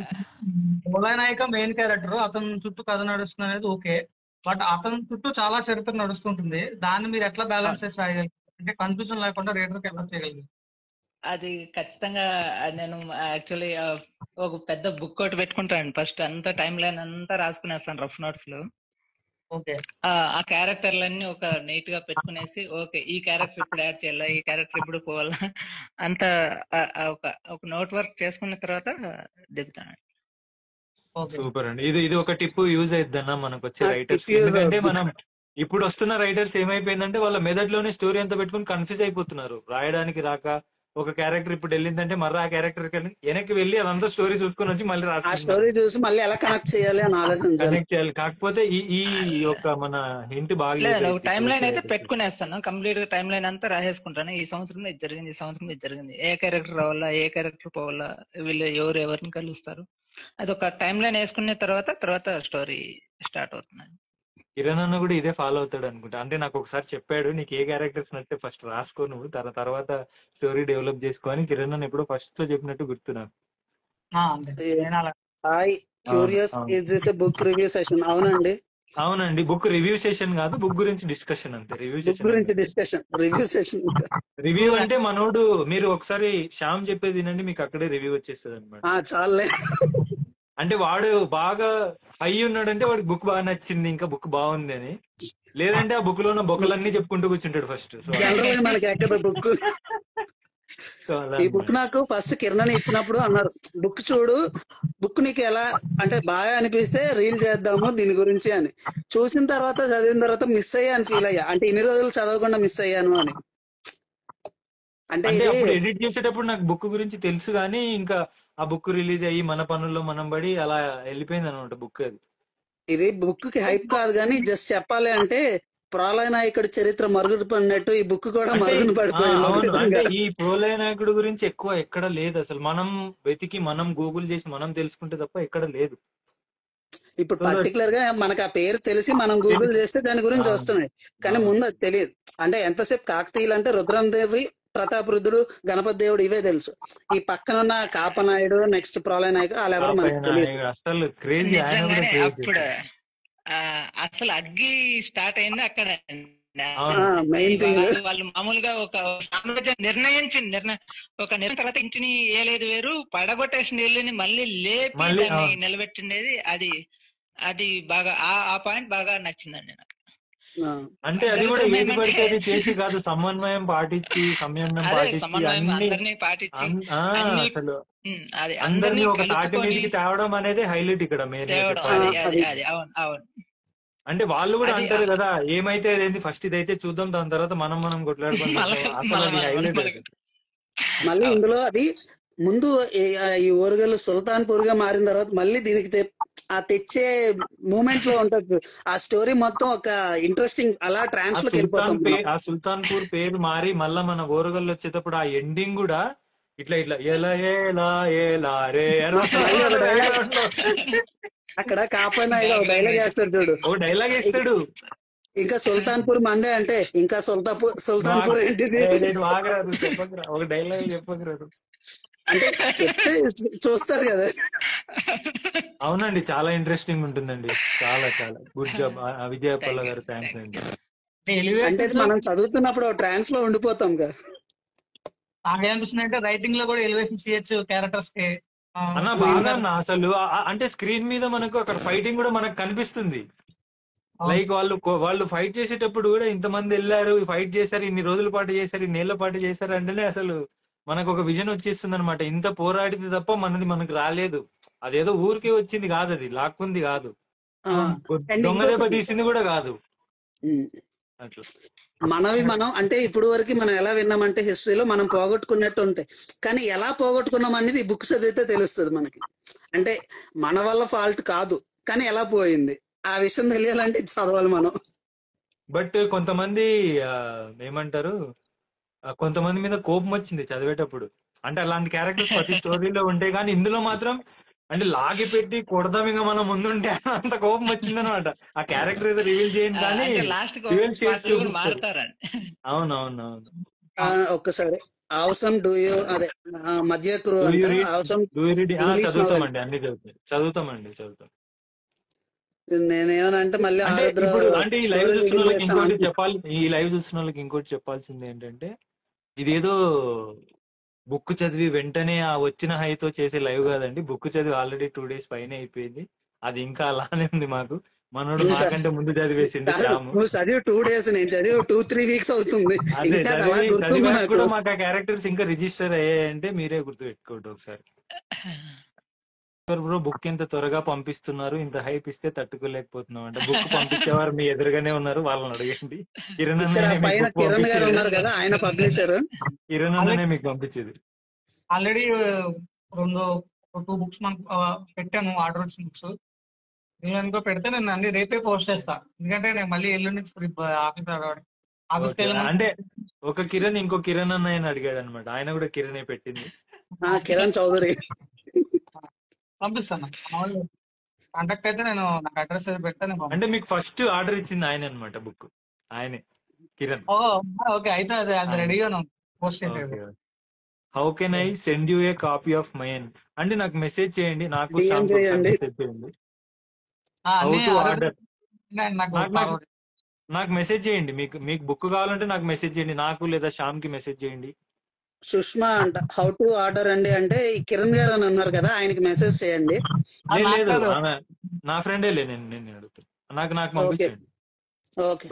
నాయక మెయిన్ క్యారెక్టర్, అతని చుట్టూ కథ నడుస్తుంది అనేది ఓకే. బట్ అతని చుట్టూ చాలా చరిత్ర నడుస్తుంటుంది. దాన్ని మీరు ఎట్లా బ్యాలెన్స్ చేసి రాయగలిగారు? అంటే కన్ఫ్యూజన్ లేకుండా రీడర్ కి ఎలా చేయగలిగారు? అది ఖచ్చితంగా నేను యాక్చువల్లీ ఒక పెద్ద బుక్ ఒకటి పెట్టుకుంటాను. ఫస్ట్ అంతా టైం లైన్ అంతా రాసుకునేస్తాను రఫ్ నోట్స్ లో. ఓకే, ఆ క్యారెక్టర్లన్నీ ఒక నీట్ గా పెట్టుకునేసి, ఓకే ఈ క్యారెక్టర్ ఇప్పుడు యాడ్ చేయాలా, ఈ క్యారెక్టర్ ఇప్పుడు పోవాలా, అంత ఒక నోట్ వర్క్ చేసుకున్న తర్వాత దిగుతాను. ఓకే. సూపర్ అండి. ఇది ఒక టిప్ యూజ్ అయిద్దన్నా మనకు వచ్చే రైటర్స్. టిప్ యూజ్ ఎందుకంటే అవుతుంది. మనం ఇప్పుడు వస్తున్న రైటర్స్ ఏమైపోయిందంటే వాళ్ళ మెదడులోనే స్టోరీ అంతా పెట్టుకుని కన్ఫ్యూజ్ అయిపోతున్నారు, రాయడానికి రాక. ఒక క్యారెక్టర్ ఇప్పుడు వెళ్ళిందంటే మళ్ళీ ఆ క్యారెక్టర్ వెనక్కి వెళ్ళి అదంతా స్టోరీ చూసుకొని వచ్చి మళ్ళీ ఆ రాసుకుంటున్నారు, స్టోరీ చూసి మళ్ళీ ఎలా కనెక్ట్ చేయాలి అని ఆలోచించాలి. కనెక్ట్ చేయాలి. కాకపోతే ఈ యొక్క మన హింట్ బాగా యూజ్ లేదండి, ఒక అయింది టైం ఇప్పుడు లైన్ వచ్చే అయితే రైటర్స్. పెట్టుకునేస్తాను. కంప్లీట్ గా టైం లైన్ అంతా రాసేసుకుంటాను. ఈ సంవత్సరం ఇది జరిగింది, ఈ సంవత్సరం ఇది జరిగింది, ఏ క్యారెక్టర్ రావాలా, ఏ క్యారెక్టర్ పోవాలా, వీళ్ళు ఎవరిని కలుస్తారు, అది ఒక టైం లైన్ వేసుకున్న తర్వాత స్టోరీ స్టార్ట్ అవుతుంది. కిరణ్ అన్న కూడా ఇదే ఫాలో అవుతాడు అనుకుంటా. అంటే నాకు ఒకసారి చెప్పాడు, నీకు ఏ క్యారెక్టర్స్ నచ్చితే ఫస్ట్ రాసుకో, నువ్వు తర్వాత స్టోరీ డెవలప్ చేసుకో అని. కిరణ్ అన్న ఎప్పుడో ఫస్ట్ లో చెప్పినట్టు గుర్తు నాకు. అంతే, నేను అలా. హాయ్ క్యూరియస్, అవును. Is this a book review session? అవునండి, అవునండి, బుక్ రివ్యూ సెషన్ కాదు, బుక్ గురించి డిస్కషన్ అంతే. రివ్యూ బుక్ సెషన్ గురించి డిస్కషన్, రివ్యూ సెషన్. రివ్యూ అంటే మనోడు, మీరు ఒకసారి శ్యామ్ చెప్పేది వినండి, మీకు అక్కడే రివ్యూ వచ్చేస్తుంది అనమాట. చాలే. అంటే వాడు బాగా హై ఉన్నాడంటే వాడికి బుక్ బాగా నచ్చింది, ఇంకా బుక్ బాగుంది అని. లేదంటే ఆ బుక్ లో ఉన్న బొక్కలన్నీ చెప్పుకుంటూ కూర్చుంటాడు ఫస్ట్. జనరల్ మనకి ఎక్కడ బుక్. ఈ బుక్ నాకు ఫస్ట్ కిరణ్ ఇచ్చినప్పుడు అన్నారు, బుక్ చూడు, బుక్ నీకు ఎలా అంటే బాగా అనిపిస్తే రీల్ చేద్దాము దీని గురించి అని. చూసిన తర్వాత చదివిన తర్వాత మిస్ అయ్యా అని ఫీల్ అయ్యా, అంటే ఇన్ని రోజులు చదవకుండా మిస్ అయ్యాను అని. అంటే అంటే ఇది అప్పుడు ఎడిట్ చేసేటప్పుడు నాకు బుక్ గురించి తెలుసు కానీ, ఇంకా ఆ బుక్ రిలీజ్ అయ్యి మన పనుల్లో మనం పడి అలా వెళ్ళిపోయింది అనమాట బుక్. అది ఇది బుక్ కి హైప్ కాదు కానీ జస్ట్ చెప్పాలి అంటే ప్రోలయ నాయకుడి చరిత్ర మరుగున పడినట్టు ఈ బుక్ కూడా అంటే మరుగున పడిపోయింది ఒక అవును, అంటే విధంగా. ఈ ప్రోలయ నాయకుడి గురించి ఎక్కువ ఎక్కడ లేదు అసలు. మనం వెతికి మనం గూగుల్ చేసి మనం తెలుసుకుంటే తప్ప ఎక్కడ లేదు. ఇప్పుడు పర్టికులర్ గా మనకు ఆ పేరు తెలిసి మనం గూగుల్ చేస్తే దాని గురించి వస్తున్నాయి, కానీ ముందు అది తెలియదు. అంటే ఎంతసేపు కాకతీయులు అంటే రుద్రం దేవి, ప్రతాప్ రుద్రుడు, గణపతి దేవుడు ఇవే తెలుసు. ఈ పక్కన ఉన్న కాపనాయుడు, నెక్స్ట్ ప్రోలయ నాయకుడు వాళ్ళెవరో మనకు తెలియదు. అసలు క్రేజీ, ఆయన కూడా నిజంగానే క్రేజీ. అప్పుడు అసలు అగ్గి స్టార్ట్ అయింది అక్కడ. మెయిన్ థింగ్ వాళ్ళు మామూలుగా ఒక సామ్రాజ్యం ఒక నిర్ణయం తర్వాత ఇంటిని ఏలేదు వేరు, పడగొట్టేసి నీళ్ళని మళ్ళీ లేపి దాన్ని నిలబెట్టిండేది. అది బాగా ఆ పాయింట్ బాగా నచ్చిందండి నాకు. అంటే అది కూడా ఏది పడితే అది చేసి కాదు, సమన్వయం పాటించి, సంయమనం అందరినీ పాటించి అసలు అది అందరినీ ఒక తాటి మీదకి తేవడం అనేది హైలైట్ ఇక్కడ మెయిన్. అవును, అంటే వాళ్ళు కూడా అంటారు కదా, ఏమైతే అదేంటి ఫస్ట్ ఇదైతే చూద్దాం, దాని తర్వాత మనం కొట్లాడుకుంటాం. మళ్ళీ ఇందులో అది ముందు ఈ ఓరుగల్లు సుల్తాన్పూర్ గా మారిన తర్వాత మళ్ళీ దీనికి ఆ తెచ్చే మూమెంట్ లో ఉంటది ఆ స్టోరీ మొత్తం ఒక ఇంట్రెస్టింగ్ అలా ట్రాన్స్ లోకి వెళ్ళిపోతాం. ఆ సుల్తాన్పూర్ పేరు మారి మళ్ళా మన ఓరుగల్లు వచ్చేటప్పుడు ఆ ఎండింగ్ కూడా ఇట్లా ఇట్లా ఎలా ఎలా ఎలా రే అక్కడ కాపానాయిగా ఒక డైలాగ్ వేస్తాడు చూడు, ఓ డైలాగ్ వేస్తాడు. ఇంకా సుల్తాన్పూర్ మందే అంటే ఇంకా సుల్తాన్పూర్ ఏంటిది ఒక డైలాగ్ చెప్పగలరు అంటే చెప్తే చూస్తారు కదా. అవునండి, చాలా ఇంట్రెస్టింగ్ ఉంటుందండి. చాలా చాలా గుడ్ జాబ్ విజయపల్ల గారు, థ్యాంక్స్ అండి. అంటే మనం చదువుతున్నప్పుడు ట్రాన్స్ లో ఉండిపోతాం కదా. నాకేమనిపిస్తుంది అంటే రైటింగ్ లో కూడా ఎలివేషన్ చేయొచ్చు క్యారెక్టర్స్ కి అన్న. బాగా అన్న అసలు అంటే స్క్రీన్ మీద మనకు అక్కడ ఫైటింగ్ కూడా మనకు కనిపిస్తుంది. లైక్ వాళ్ళు ఫైట్ చేసేటప్పుడు కూడా ఇంతమంది వెళ్ళారు, ఫైట్ చేశారు, ఇన్ని రోజుల పాటు చేశారు, ఇన్నేళ్ల పాటు చేశారు అంటేనే అసలు మనకు ఒక విజన్ వచ్చేస్తుంది అనమాట. ఇంత పోరాడితే తప్ప మనకు రాలేదు, అదేదో ఊరికే వచ్చింది కాదు, అది లాక్కుంది కాదు, దొంగ దెబ్బ తీసింది కూడా కాదు. అట్లా మనం అంటే ఇప్పుడు వరకు మనం ఎలా విన్నామంటే హిస్టరీలో మనం పోగొట్టుకున్నట్టు ఉంటాయి, కానీ ఎలా పోగొట్టుకున్నాం అనేది ఈ బుక్ చదివితే తెలుస్తుంది మనకి. అంటే మన వల్ల ఫాల్ట్ కాదు, కానీ ఎలా పోయింది ఆ విషయం తెలియాలంటే చదవాలి మనం. బట్ కొంతమంది ఏమంటారు, కొంతమంది మీద కోపం వచ్చింది చదివేటప్పుడు. అంటే అలాంటి క్యారెక్టర్స్ ప్రతి స్టోరీలో ఉంటాయి, కానీ ఇందులో మాత్రం అంటే లాగి పెట్టి కొడదాం ఇంకా మనం ముందుంటే అంత కోపం వచ్చింది అనమాట. ఆ క్యారెక్టర్ ఏదో రివీల్ చేయండి కానీ రివీల్ చేస్తూ అవునవునవును. ఒక్కసారి అవసరం అదే మధ్యక్రు చదువుతామండి, అన్ని చదువుతామండి. నేనేమనంటే మళ్ళీ అంటే ఈ లైవ్ చూస్తున్న వాళ్ళకి ఇంకోటి చెప్పాలి, ఇంకోటి చెప్పాల్సింది ఏంటంటే, ఇదేదో బుక్ చదివి వెంటనే ఆ వచ్చిన హైతో చేసే లైవ్ కాదండి. బుక్ చదివి ఆల్రెడీ 2 days పైన అయిపోయింది, అది ఇంకా అలానే ఉంది. మనోడు మాకంటే ముందు చదివేసింది. చదివి 2 days, నేను చదివి 2-3 weeks అవుతుంది. అదే చదివి కూడా మాకు ఆ క్యారెక్టర్స్ ఇంకా రిజిస్టర్ అయ్యాయంటే మీరే గుర్తు పెట్టుకోండి ఒకసారి. బ్రో బుక్ ఎంత త్వరగా పంపిస్తున్నారు, ఇంత హైప్ ఇస్తే తట్టుకోలేకపోతున్నాం అంటే. బుక్ పంపించేవారు మీ ఎదురుగానే ఉన్నారు, వాళ్ళని అడగండి. కిరణ్ అన్ననే మీకు పంపించేది. ఆల్రెడీ 2 books మనకు పెట్టాను, ఆర్డర్ వచ్చిన బుక్స్. నేను పెడితే నేను అన్ని రేపే పోస్ట్ చేస్తా, ఎందుకంటే నేను మళ్ళీ ఎల్లుండి ఆఫీస్కి అంటే ఒక కిరణ్ ఇంకో కిరణ్ అన్న అడిగాడు అనమాట, ఆయన కూడా కిరణ్ పెట్టింది. కిరణ్ చౌదరి పంపిస్తాను. కాంటాక్ట్ అయితే నేను నాకు అడ్రస్ పెట్టాను. అంటే మీకు ఫస్ట్ ఆర్డర్ ఇచ్చింది ఆయన అనమాట, బుక్ ఆయనే, కిరణ్. ఓకే, అయితే అది రెడీగా పోస్ట్ చేసేది. How can I send you a copy of mine అంటే నాకు మెసేజ్ చేయండి, నాకు మెసేజ్ చేయండి. నాకు మెసేజ్ చేయండి, మీకు బుక్ కావాలంటే నాకు మెసేజ్ చేయండి, నాకు లేదా శ్యామ్ కి మెసేజ్ చేయండి. సుష్మా అంట హౌ టు ఆర్డర్ అండి అంటే కిరణ్ గారు అని అన్నారు కదా, ఆయనకి మెసేజ్ చేయండి. లేదు నా ఫ్రెండే నేను అడుగుతాను, నాకు పంపించండి.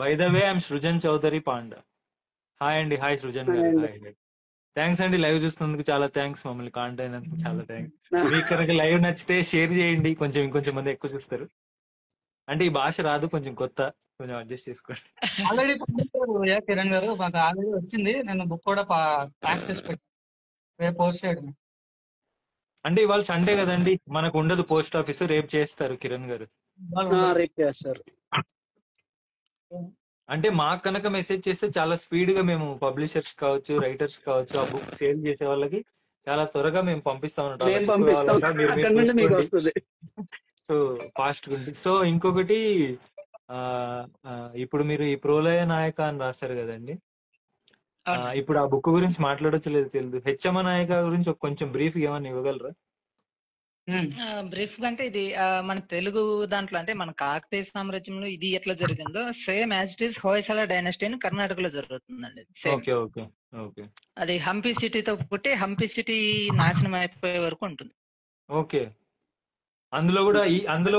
By the way I'm Srujan Chowdary Panda. Hi అండి, హాయ్ సృజన్ గారు. హాయ్, థ్యాంక్స్ అండి లైవ్ చూస్తున్నందుకు, చాలా థ్యాంక్స్. మమ్మల్ని కాంటాక్ట్ అయినందుకు చాలా థ్యాంక్స్. మీకు కనుక లైవ్ నచ్చితే షేర్ చేయండి, ఇంకొంచెం మంది ఎక్కువ చూస్తారు. అంటే ఈ భాష రాదు, కొంచెం కొత్త, కొంచెం అడ్జస్ట్ చేసుకోండి. ఆల్రెడీ కిరణ్ గారు మాకు ఆల్రెడీ వచ్చింది, నేను బుక్ కూడా ప్యాక్ చేసి పెట్టాను, పోస్ట్ చేయడం. అంటే ఇవాళ సండే కదండి, మనకు ఉండదు పోస్ట్ ఆఫీస్, రేపు చేస్తారు కిరణ్ గారు. రేపు చేస్తారు. అంటే మాకు కనుక మెసేజ్ చేస్తే చాలా స్పీడ్ గా మేము పబ్లిషర్స్ కావచ్చు, రైటర్స్ కావచ్చు, ఆ బుక్ సేల్ చేసే వాళ్ళకి చాలా త్వరగా మేము పంపిస్తాం. సో ఫాస్ట్ గా ఉంటుంది. సో ఇంకొకటి, ఇప్పుడు మీరు ఈ ప్రోలయ నాయక అని రాస్తారు కదండి, ఇప్పుడు ఆ బుక్ గురించి మాట్లాడొచ్చు లేదు తెలియదు. హెచ్చమ నాయక గురించి కొంచెం బ్రీఫ్ ఏమన్నా ఇవ్వగలరా? బ్రీఫ్ అంటే ఇది మన తెలుగు దాంట్లో అంటే మన కాకతీయ సామ్రాజ్యంలో ఇది ఎట్లా జరిగిందో same as it is Hoysala dynasty అని కర్ణాటకలో జరుగుతుందండి. అది హంపి సిటీతో పుట్టి హంపి సిటీ నాశనం అయిపోయే వరకు ఉంటుంది. ఓకే, అందులో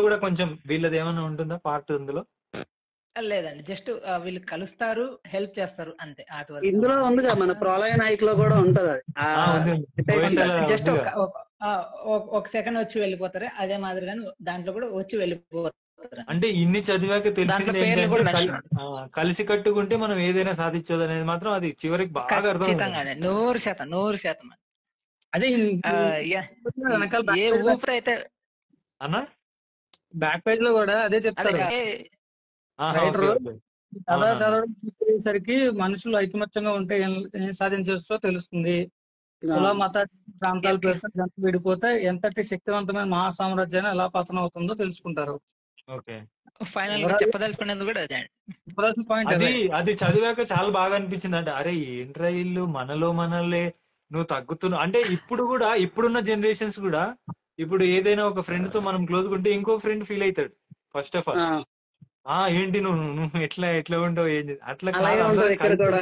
కూడా కొంచెం వీళ్ళది ఏమైనా ఉంటుందా పార్ట్ అందులో? లేదండి, జస్ట్ వీళ్ళు కలుస్తారు, హెల్ప్ చేస్తారు అంతే. ఇందులో ఉందిగా మన ప్రళయ నాయకులో కూడా ఉంటది, జస్ట్ ఒక సెకండ్ వచ్చి వెళ్ళిపోతారు, అదే మాదిరిగానే దాంట్లో కూడా వచ్చి వెళ్ళిపోతారు. అంటే ఇన్ని చదివాక దాంట్లో తెలిసింది పేర్లు ఏంటంటే కూడా మెన్షన్ కలిసి కట్టుకుంటే మనం ఏదైనా సాధించదు అనేది మాత్రం అది చివరికి బాగా అర్థమైంది. ఖచ్చితంగానే 100%. అదే ఆ, యా, వెనకాల ఏ ఊపిరి అయితే అన్నా బ్యాక్ పేజ్ లో కూడా అదే అదే చెప్తారు. ఆహా, రైటర్ ఓకే ఓకే. కథ అవునన్నా. చదవడం చూసేసరికి మనుషులు ఐకమత్యంగా ఉంటే ఏం సాధించవచ్చో తెలుస్తుంది. కుల మత ప్రాంతాల పేరుతో జంట విడిపోతే ఎంతటి శక్తివంతమైన మహా సామ్రాజ్యాన్ని ఎలా పతనం అవుతుందో తెలుసుకుంటారు. ఓకే. ఫైనల్ గా చెప్పదలుచుకునేది కూడా అదే అండి. చెప్పాల్సిన పాయింట్ అది అదే. అది చదివాక చాలా బాగా అనిపించింది. అంటే అరే ఏంట్రా ఇల్లు మనలో మనల్నే నువ్వు తగ్గుతున్నావు అంటే ఇప్పుడు కూడా ఇప్పుడున్న జనరేషన్స్ కూడా ఇప్పుడు ఏదైనా ఒక ఫ్రెండ్ తో మనం క్లోజ్ ఉంటే ఇంకో ఫ్రెండ్ ఫీల్ అవుతాడు ఫస్ట్ ఆఫ్ ఆల్. ఏంటి నువ్వు నువ్వు ఎట్లా ఎట్లా ఉంటావు ఏం అట్లా అలాగే కాదు, ఉంటది ఇక్కడ కూడా.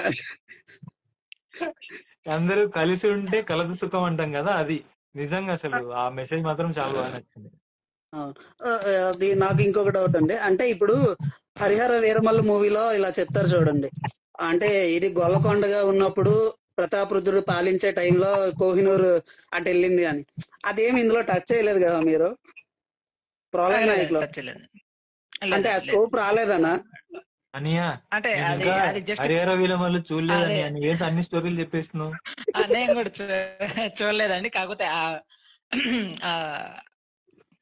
అందరూ కలిసి ఉంటే కలదు సుఖం అంటాం కదా, అది నిజంగా అసలు ఆ మెసేజ్ మాత్రం చాలా బాగా నచ్చింది. అది నాకు ఇంకొక డౌట్ అండి. అంటే ఇప్పుడు హరిహర వీరమల్లు మూవీలో ఇలా చెప్తారు చూడండి, అంటే ఇది గొల్లకొండగా ఉన్నప్పుడు ప్రతాపరుద్రుడు పాలించే టైంలో కోహినూరు అటు వెళ్ళింది అని. అదేమి ఇందులో టచ్ చేయలేదు కదా మీరు ప్రళయ నాయకులో? అంటే ఆ స్కోప్ రాలేదనా? అనియా అంటే అది అది జస్ట్ హరిహర వీరమల్లు చూడలేదని అని ఏంటి అన్ని స్టోరీలు చెప్పేస్తున్నావు? నేను కూడా చూడలేదండి. కాకపోతే ఆ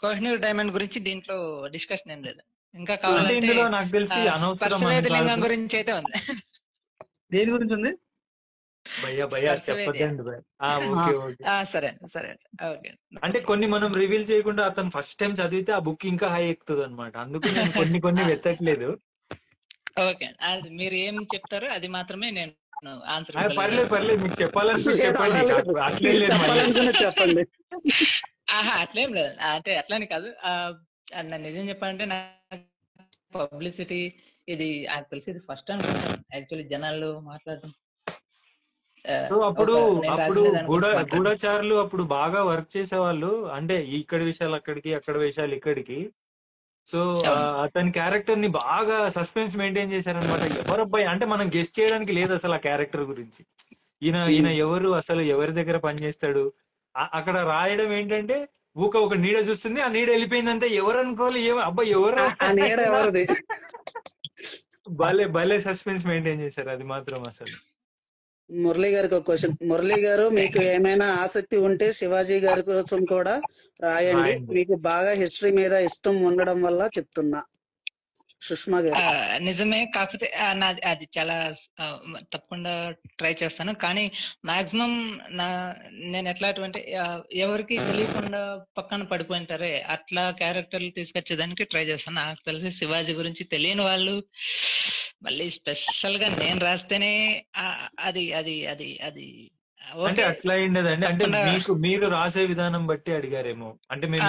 కోహినూర్ డైమండ్ గురించి దీంట్లో డిస్కషన్ ఏం లేదు. ఇంకా కావాలంటే ఇందులో నాకు తెలిసి అనవసరం లింగం గురించి అయితే ఉంది. దేని గురించి ఉంది? భయ్యా చెప్పదండి. ఓకే ఓకే సరే సరే ఓకే. అంటే కొన్ని మనం రివీల్ చేయకుండా అతను ఫస్ట్ టైం చదివితే ఆ బుక్ ఇంకా హై ఎక్కుతుంది అనమాట. అందుకు నేను కొన్ని వెతట్లేదు. ఓకే, అది మీరు ఏం చెప్తారో అది మాత్రమే నేను ఆన్సర్. పర్లేదు మీకు చెప్పాలనుకుంటే చెప్పండి. అట్లేం లేదు. అంటే అట్లని కాదు, నిజం చెప్పాలంటే నాకు పబ్లిసిటీ ఇది నాకు తెలిసి ఇది ఫస్ట్ అనుకుంటాను యాక్చువల్లీ జనాలు మాట్లాడటం. సో అప్పుడు గూఢచారులు అప్పుడు బాగా వర్క్ చేసేవాళ్ళు, అంటే ఇక్కడ విషయాలు అక్కడికి అక్కడ విషయాలు ఇక్కడికి. సో అతని క్యారెక్టర్ ని బాగా సస్పెన్స్ మెయింటైన్ చేశారనమాట. ఎవరబ్బాయి అంటే మనం గెస్ట్ చేయడానికి లేదు అసలు ఆ క్యారెక్టర్ గురించి. ఈయన ఎవరు, అసలు ఎవరి దగ్గర పనిచేస్తాడు. అక్కడ రాయడం ఏంటంటే ఒక నీడ చూస్తుంది, ఆ నీడ వెళ్ళిపోయిందంటే ఎవరు అనుకోవాలి, అబ్బాయి ఎవరు భలే సస్పెన్స్ మెయింటైన్ చేశారు. అది మాత్రం అసలు. మురళి గారికి ఒక క్వశ్చన్. మురళి గారు, మీకు ఏమైనా ఆసక్తి ఉంటే శివాజీ గారి కోసం కూడా రాయండి. మీకు బాగా హిస్టరీ మీద ఇష్టం ఉండడం వల్ల చెప్తున్నా. సుష్మా గారు. నిజమే, కాకపోతే నాది అది చాలా తప్పకుండా ట్రై చేస్తాను. కానీ మాక్సిమం నేను ఎట్లాంటి ఎవరికి తెలియకుండా పక్కన పడిపోయింటారే అట్లా క్యారెక్టర్లు తీసుకొచ్చేదానికి ట్రై చేస్తాను. నాకు తెలిసి శివాజీ గురించి తెలియని వాళ్ళు మళ్ళీ స్పెషల్ గా నేను రాస్తేనే అది అది అది అది అంటే అట్లా ఉండదండి. అంటే మీరు రాసే విధానం బట్టి అడిగారేమో. అంటే మీరు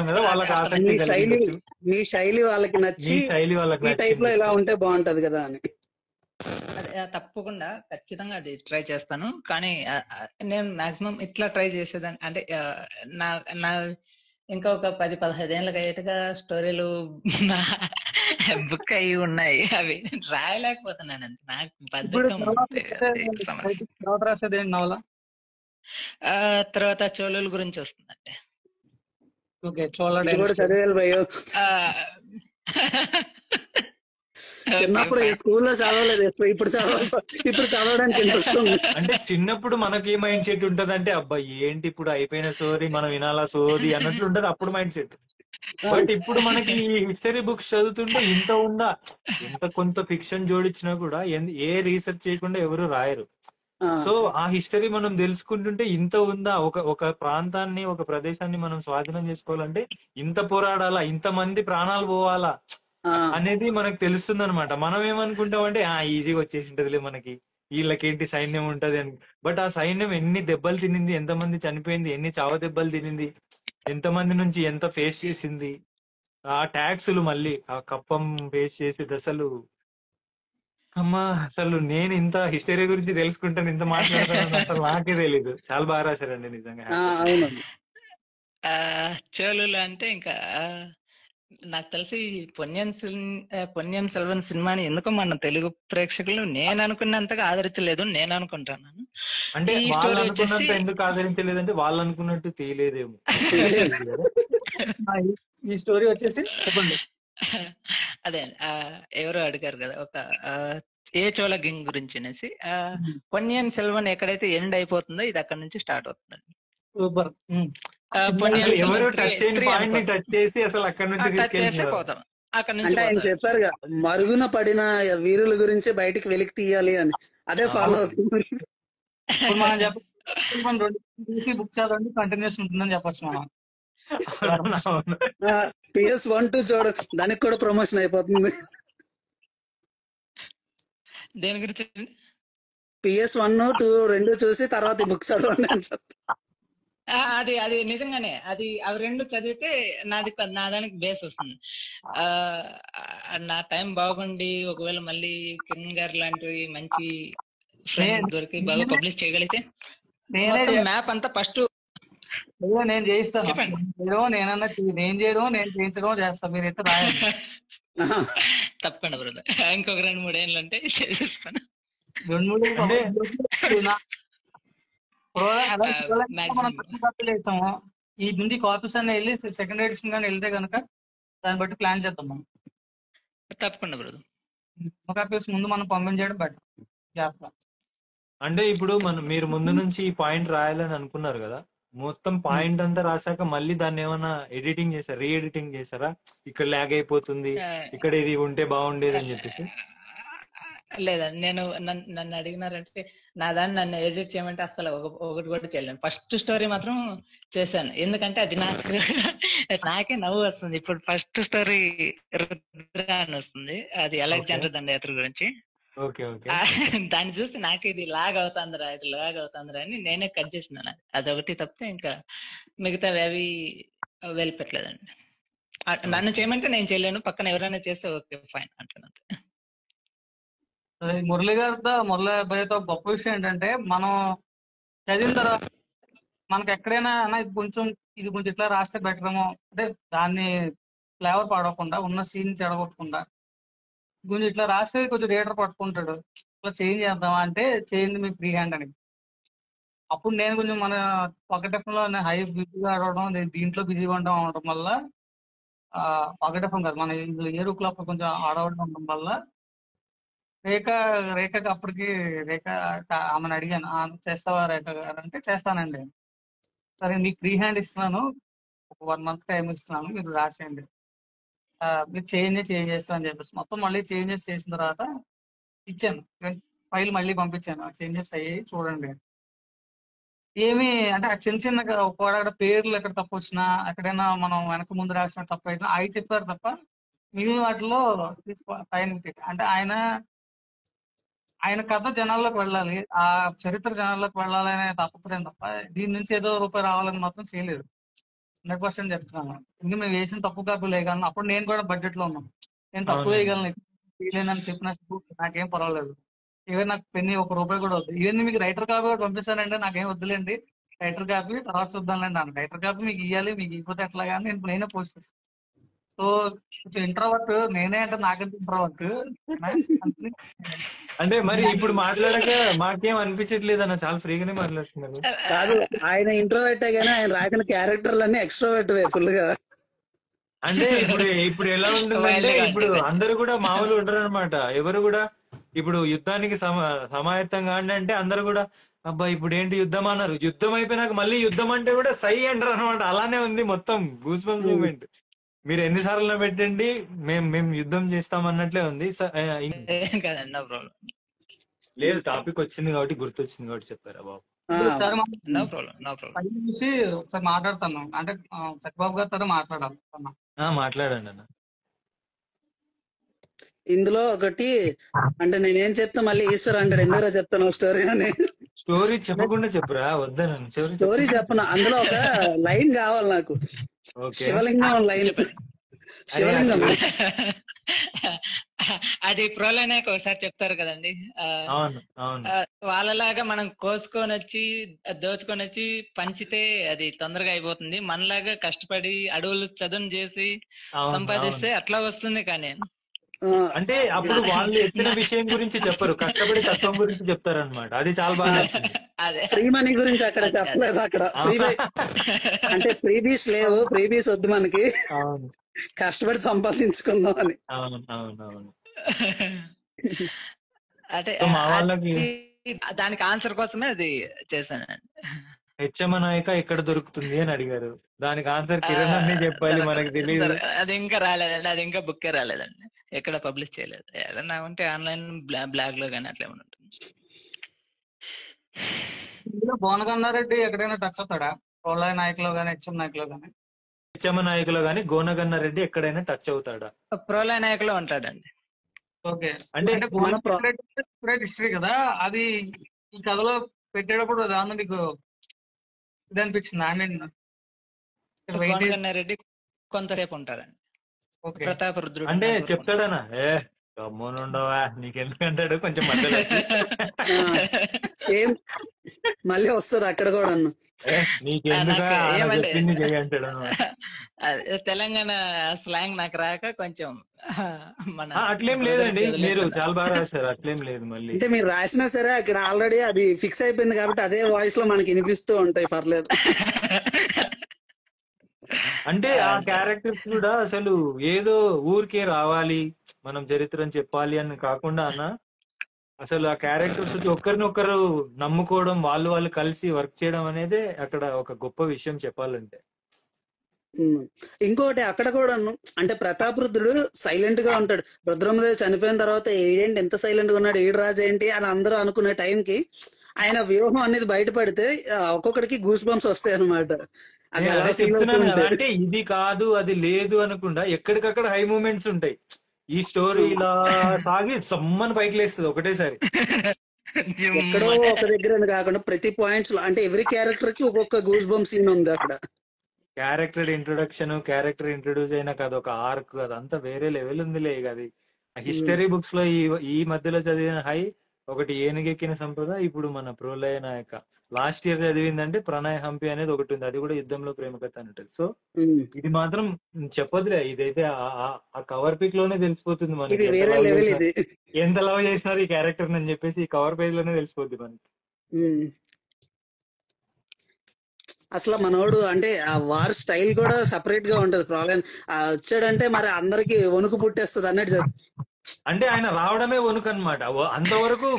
కదా వాళ్ళకి ఆసక్తి, మీ శైలి వాళ్ళకి నచ్చి శైలి వాళ్ళకి ఈ టైప్ లో ఇలా ఉంటే బాగుంటది కదా అని. తప్పకుండా ఖచ్చితంగా అది ట్రై చేస్తాను. కానీ నేను మాక్సిమం ఇట్లా ట్రై చేసేదాన్ని. అంటే నా ఇంకా ఒక 10-15 ఏళ్ళకి అయ్యేట్టుగా స్టోరీలు బుక్ అయ్యి ఉన్నాయి, అవి రాయలేకపోతున్నాను. నాకు బద్ధకం. తర్వాత చోళుల గురించి వస్తుందండి. చిన్నప్పుడు స్కూల్లో చదవలేదు, ఇప్పుడు చదవడానికి ఇంట్రెస్ట్ ఉంది. అంటే చిన్నప్పుడు మనకి మైండ్ సెట్ ఉంటది అంటే అబ్బాయి ఏంటి ఇప్పుడు అయిపోయిన సోరీ మనం వినాలా సోది అన్నట్లు ఉంటది అప్పుడు మైండ్ సెట్. బట్ ఇప్పుడు మనకి హిస్టరీ బుక్స్ చదువుతుంటే ఇంత ఉందా, ఎంత కొంత ఫిక్షన్ జోడించినా కూడా ఏ రీసెర్చ్ చేయకుండా ఎవరు రాయరు. సో ఆ హిస్టరీ మనం తెలుసుకుంటుంటే ఇంత ఉందా, ఒక ప్రాంతాన్ని ఒక ప్రదేశాన్ని మనం స్వాధీనం చేసుకోవాలంటే ఇంత పోరాడాలా, ఇంత మంది ప్రాణాలు పోవాలా అనేది మనకు తెలుస్తుంది అనమాట. మనం ఏమనుకుంటాం అంటే ఈజీగా వచ్చేసి ఉంటదిలే మనకి, వీళ్ళకేంటి సైన్యం ఉంటది అని. బట్ ఆ సైన్యం ఎన్ని దెబ్బలు తినింది, ఎంతమంది చనిపోయింది, ఎన్ని చావ దెబ్బలు తినింది, ఎంతమంది నుంచి ఎంత ఫేస్ చేసింది, ఆ ట్యాక్సులు మళ్ళీ ఆ కప్పం ఫేస్ చేసేది. అసలు నేను ఇంత హిస్టరీ గురించి తెలుసుకుంటాను, ఇంత మాట్లాడతాను అసలు నాకే తెలీదు. చాలా బాగా రాశారండి నిజంగా. చోళులు అంటే ఇంకా నాకు తెలిసి పొన్నియిన్ సెల్వన్ సినిమాని ఎందుకో మన తెలుగు ప్రేక్షకులు నేను అనుకున్నంతగా ఆదరించలేదు నేను అనుకుంటున్నాను. అంటే వాళ్ళు అనుకున్నంత ఎందుకు ఆదరించలేదంటే వాళ్ళు అనుకున్నట్టు తీయలేదేమో. ఈ స్టోరీ వచ్చేసి చెప్పండి. అదే ఎవరో అడిగారు కదా ఒక ఏ చోళ కింగ్ గురించి అనేసి. పొన్నియిన్ సెల్వన్ ఎక్కడైతే ఎండ్ అయిపోతుందో ఇది అక్కడ నుంచి స్టార్ట్ అవుతుందండి. సూపర్. పొన్నియిన్ ఎవరు సెల్వన్ టచ్ చేయని పాయింట్ ని టచ్ చేసి అసలు అక్కడ నుంచి టచ్ చేసి తీసుకెళ్తున్నారు. పోతాం, అక్కడ నుంచి అంటే ఆయన పోతారు. చెప్పారుగా మరుగున పడిన వీరుల గురించి బయటికి వెలికి తీయాలి అని, అదే ఫాలో అవుతుంది. ఇప్పుడు మనం చెప్ప చూసి బుక్ చదవండి కంటిన్యూస్ ఉంటుందని చెప్పొచ్చు మనం. అవును. PS1-2 చూడ, దానికి కూడా ప్రమోషన్ అయిపోతుంది. దేని గురించి? PS1-2 రెండు చూసి తర్వాత ఈ బుక్ చదవండి అని చెప్తా. అది అది నిజంగానే అది అవి రెండు చదివితే నా దానికి బేస్ వస్తుంది. నా టైం బాగుండి ఒకవేళ మళ్ళీ కిరణ్ గారు లాంటివి మంచి ఫ్రెండ్ దొరికి బాగా పబ్లిష్ చేయగలిగితే మ్యాప్ అంతా ఫస్ట్ నేను చేయిస్తాను. చెప్పండి. నేనన్నా నేను చేయడం నేను చేయించడం చేస్తాను, మీరైతే రాయండి. తప్పకుండా బ్రదర్, ఇంకొక 2-3 ఏళ్ళు అంటే చేసేస్తాను. 2-3 వేసాము. ఈ ముందు కాపీస్ అన్న వెళ్ళి సెకండ్ ఎడిషన్ కానీ వెళ్తే కనుక దాన్ని బట్టి ప్లాన్ చేద్దాం మనం. తప్పకుండా బ్రదర్. కాపీస్ ముందు మనం పంపించడం బెటర్. జాగ్రత్త. అంటే ఇప్పుడు మీరు ముందు నుంచి ఈ పాయింట్ రాయాలని అనుకున్నారు కదా, మొత్తం పాయింట్ అంతా రాశాక మళ్ళీ దాన్ని ఏమైనా ఎడిటింగ్ చేశారా, రీ ఎడిటింగ్ చేశారా? ఇక్కడ ల్యాగ్ అయిపోతుంది, ఇక్కడ ఇది ఉంటే బాగుండేది అని చెప్పేసి. లేదండి, నేను నన్ను అడిగినారంటే నన్ను ఎడిట్ చేయమంటే అసలు ఒకటి కూడా చేయలేను. ఫస్ట్ స్టోరీ మాత్రం చేశాను, ఎందుకంటే అది నాకే నవ్వు వస్తుంది. ఇప్పుడు ఫస్ట్ స్టోరీ రుద్ర అని వస్తుంది, అది అలెగ్జాండర్ దండయాత్ర గురించి. దాన్ని చూసి నాకు ఇది లాగ్ అవుతుందిరా అని నేనే కట్ చేసినాను. అదొకటి తప్పితే ఇంకా మిగతావి అవి వెళ్ళిపెట్టలేదండి. నన్ను చేయమంటే నేను చేయలేను, పక్కన ఎవరైనా చేస్తే ఓకే ఫైన్ అంటున్నాను. మురళి అబ్బాయితో గొప్ప విషయం ఏంటంటే, మనం చదివిన తర్వాత మనకి ఎక్కడైనా ఇది కొంచెం ఇట్లా రాస్తే బెటర్ ఏమో అంటే దాన్ని ఫ్లేవర్ పాడకుండా ఉన్న సీన్ చెడగొట్టకుండా కొంచెం ఇట్లా రాస్తే కొంచెం రీడర్ పట్టుకుంటాడు. ఇట్లా చేంజ్ చేద్దామా అంటే చేయండి మీ ఫ్రీ హ్యాండ్ అని. అప్పుడు నేను కొంచెం మన పాకెట్ ఎఫ్ఎం లో హై బిజీగా ఆడవడం, నేను దీంట్లో బిజీగా ఉండడం వల్ల పాకెట్ ఎఫ్ఎం కాదు మన ఏరు క్లబ్ కొంచెం ఆడవడం ఉండడం వల్ల రేఖకి అప్పటికి ఆమెను అడిగాను, చేస్తావా రేఖ గారు అంటే చేస్తానండి. సరే మీకు ఫ్రీ హ్యాండ్ ఇస్తున్నాను, ఒక 1 month టైం ఇస్తున్నాను, మీరు రాసేయండి, మీరు చేంజ్ చేస్తాను అని చెప్పేసి మొత్తం మళ్ళీ చేంజెస్ చేసిన తర్వాత ఇచ్చాను. ఫైల్ మళ్ళీ పంపించాను, చేంజెస్ అయ్యాయి చూడండి. ఏమి అంటే చిన్న ఒక పేర్లు ఎక్కడ తప్పు వచ్చినా, ఎక్కడైనా మనం వెనక ముందు రాసిన తప్పు అయినా అవి చెప్పారు తప్ప మిగిలిన వాటిలో పైన అంటే ఆయన కథ జనాల్లోకి వెళ్ళాలి, ఆ చరిత్ర జనాల్లోకి వెళ్ళాలనే తాపత్రయం తప్ప దీని నుంచి ఏదో రూపాయి రావాలని మాత్రం చేయలేదు. 100% చెప్తున్నాను. ఇంకా మేము వేసిన తప్పు కాపీలు వేయగలను. అప్పుడు నేను కూడా బడ్జెట్ లో ఉన్నాను, నేను తప్పు వేయగలను, వేయలేనని చెప్పిన నాకేం పర్వాలేదు. ఈవెన్ నాకు పెన్ని ₹1 కూడా వద్దు. ఈవెన్ మీకు రైటర్ కాపీ కూడా పంపిస్తానంటే నాకేం వద్దులేండి, రైటర్ కాపీ తర్వాత చూద్దాంలేండి అన్న. రైటర్ కాపీ మీకు ఇవ్వాలి, మీకు ఇవ్వకపోతే ఎట్లా కానీ నేనే పోస్ట్ చేస్తాను. సో కొంచెం ఇంట్రోవర్ట్ నేనే అంటే నాకంటే ఇంట్రోవర్ట్ అంటే మరి ఇప్పుడు మాట్లాడక మాకేం అనిపించట్లేదు అన్న, చాలా ఫ్రీగానే మాట్లాడుతున్నారు. కాదు, ఆయన ఇంట్రోవర్ట్ గానీ ఆయన రాసిన క్యారెక్టర్లన్నీ ఎక్స్ట్రోవర్ట్ ఫుల్ గా. అంటే ఇప్పుడు ఎలా ఉంటుందంటే, ఇప్పుడు అందరు కూడా మామూలు ఉండరు అనమాట. ఎవరు కూడా ఇప్పుడు యుద్ధానికి సమాయత్తం కాండి అంటే అందరు కూడా అబ్బా ఇప్పుడు ఏంటి యుద్ధం అన్నారు. యుద్ధం అయిపోయినాక మళ్ళీ యుద్ధం అంటే కూడా సై అంటారు అనమాట. అలానే ఉంది మొత్తం గూస్ బంప్స్ మూమెంట్. మీరు ఎన్నిసార్లు పెట్టండి మేము యుద్ధం చేస్తాం అన్నట్లే ఉంది. లేదు, టాపిక్ వచ్చింది కాబట్టి గుర్తొచ్చింది కాబట్టి చెప్పారా బాబు. చూసి ఒకసారి మాట్లాడతాను అంటే సత్యబాబు గారితో మాట్లాడాలి. మాట్లాడండి అన్న. ఇందులో ఒకటి అంటే నేనేం చెప్తా మళ్ళీ ఈశ్వర్ అంటాడు ఎందుకు చెప్తాను స్టోరీ అని. స్టోరీ చెప్పకుండా చెప్పురా, వద్దన స్టోరీ చెప్పను. అందులో ఒక లైన్ కావాలి నాకు, శివలింగం లైన్. శివలింగం అది ప్రోలైనాక ఒకసారి చెప్తారు కదండి. వాళ్ళలాగా మనం కోసుకొని వచ్చి దోచుకొని వచ్చి పంచితే అది తొందరగా అయిపోతుంది. మనలాగా కష్టపడి అడవులు చదును చేసి సంపాదిస్తే అట్లా వస్తుంది. కానీ అంటే అప్పుడు వాళ్ళు ఎత్తిన విషయం గురించి చెప్పరు, కష్టపడి తత్వం గురించి చెప్తారనమాట. అది చాలా బాగా నచ్చింది. ఫ్రీ మనీ గురించి అక్కడ చెప్పలేదు. అక్కడ అంటే ఫ్రీబీస్ లేవు, ఫ్రీబీస్ వద్దు మనకి. కష్టపడి సంపాదించుకున్నాం అని. అవును అవును అవును. అంటే సో మా వాళ్ళకి దానికి ఆన్సర్ కోసమే అది చేశానండి. హెచ్చమ నాయక ఎక్కడ దొరుకుతుంది అని అడిగారు. దానికి ఆన్సర్ కిరణ్ అన్ని చెప్పాలి, మనకు తెలియదు. అది ఇంకా రాలేదండి, అది ఇంకా బుక్కే రాలేదండి, ఎక్కడ పబ్లిష్ చేయలేదు. ఏదన్నా ఉంటే ఆన్లైన్ బ్లాగ్ లో కానీ అట్లా ఏమైనా ఉంటుంది. ఇందులో భువనగన్నారెడ్డి ఎక్కడైనా టచ్ అవుతాడా? ప్రళయ నాయకులో కానీ హెచ్ఎం నాయకులో కానీ? హెచ్చమ నాయకులో గాని గోనగన్న రెడ్డి ఎక్కడైనా టచ్ అవుతాడా? ప్రోలయ నాయకులో ఉంటాడండి. ఓకే. అంటే అంటే భువనగన్నారెడ్డి హిస్టరీ కదా, అది ఈ కథలో పెట్టేటప్పుడు దాని మీకు ఇది అనిపించింది? ఐ మీన్ గోనగన్నారెడ్డి కొంతసేపు ఉంటారండి. ఓకే. ప్రతాపరుద్రుడు అంటే ఉన్నంత వరకు చెప్తాడనా గమ్మునుండవా నీకెందుకంటాడు కొంచెం మధ్యలో సేమ్ మళ్ళీ వస్తుంది అక్కడ కూడా నీకెందుకా నాకు ఏమంటే చెప్పింది చెయ్యి అంటాడు అన్నమాట. తెలంగాణ స్లాంగ్ నాకు రాక కొంచెం మన అట్లేం లేదండి, మీరు చాలా బాగా రాశారు, అట్లేం లేదు. మళ్ళీ అంటే మీరు రాసినా సరే అక్కడ ఆల్రెడీ అది ఫిక్స్ అయిపోయింది కాబట్టి అదే వాయిస్ లో మనకి వినిపిస్తూ ఉంటాయి, పర్లేదు. అంటే ఆ క్యారెక్టర్స్ కూడా అసలు ఏదో ఊరికే రావాలి మనం చరిత్రను చెప్పాలి అని కాకుండా అన్న, అసలు ఆ క్యారెక్టర్స్ ఒకరినొకరు నమ్ముకోవడం, వాళ్ళు కలిసి వర్క్ చేయడం అనేది అక్కడ ఒక గొప్ప విషయం చెప్పాలంటే. ఇంకోటి అక్కడ కూడా అంటే ప్రతాపరుద్రుడు సైలెంట్ గా ఉంటాడు. రుద్రమదేవి చనిపోయిన తర్వాత ఏంటి ఎంత సైలెంట్ గా ఉన్నాడు, ఈడు రాజు ఏంటి అని అందరూ అనుకునే టైంకి ఆయన వ్యూహం అనేది బయటపడితే ఒక్కొక్కడికి గూస్ బంప్స్ వస్తాయి అనమాట. అంటే ఇది కాదు అది లేదు అనకుండా ఎక్కడికక్కడ హై మూమెంట్స్ ఉంటాయి. ఈ స్టోరీ ఇలా సాగి సమ్మని పైకి లేస్తుంది ఒకటేసారి. ఎక్కడో ఒక దగ్గర కాకుండా ప్రతి పాయింట్స్ లో, అంటే ఎవ్రీ క్యారెక్టర్ కి ఒక్కొక్క గూస్ బంప్ సీన్ ఉంది అక్కడ. క్యారెక్టర్ ఇంట్రొడ్యూస్ అయినా కదా ఒక ఆర్క్, అదంతా వేరే లెవెల్ ఉందిలే. అది హిస్టరీ బుక్స్ లో ఈ మధ్యలో చదివిన హై ఒకటి ఏనుగెక్కిన సంపద, ఇప్పుడు మన ప్రోలయ నాయక. లాస్ట్ ఇయర్ చదివిందంటే ప్రణయ్ హంపి అనేది ఒకటి ఉంది, అది కూడా యుద్ధంలో ప్రేమ కథ అని ఉంటుంది. సో ఇది మాత్రం చెప్పదులే, ఇదైతే ఆ కవర్ పిక్ లోనే తెలిసిపోతుంది మనకి ఎంత లవ్ చేసినారు ఈ క్యారెక్టర్ అని చెప్పేసి ఈ కవర్ పేజ్ లోనే తెలిసిపోద్ది మనకి. అసలు మనోడు అంటే ఆ వార్ స్టైల్ కూడా సపరేట్ గా ఉంటది. ప్రాబ్లం వచ్చాడంటే మరి అందరికి వణుకు పుట్టేస్తుంది అన్నట్టు. అంటే ఆయన రావడమే వణుకు అనమాట. అంతవరకు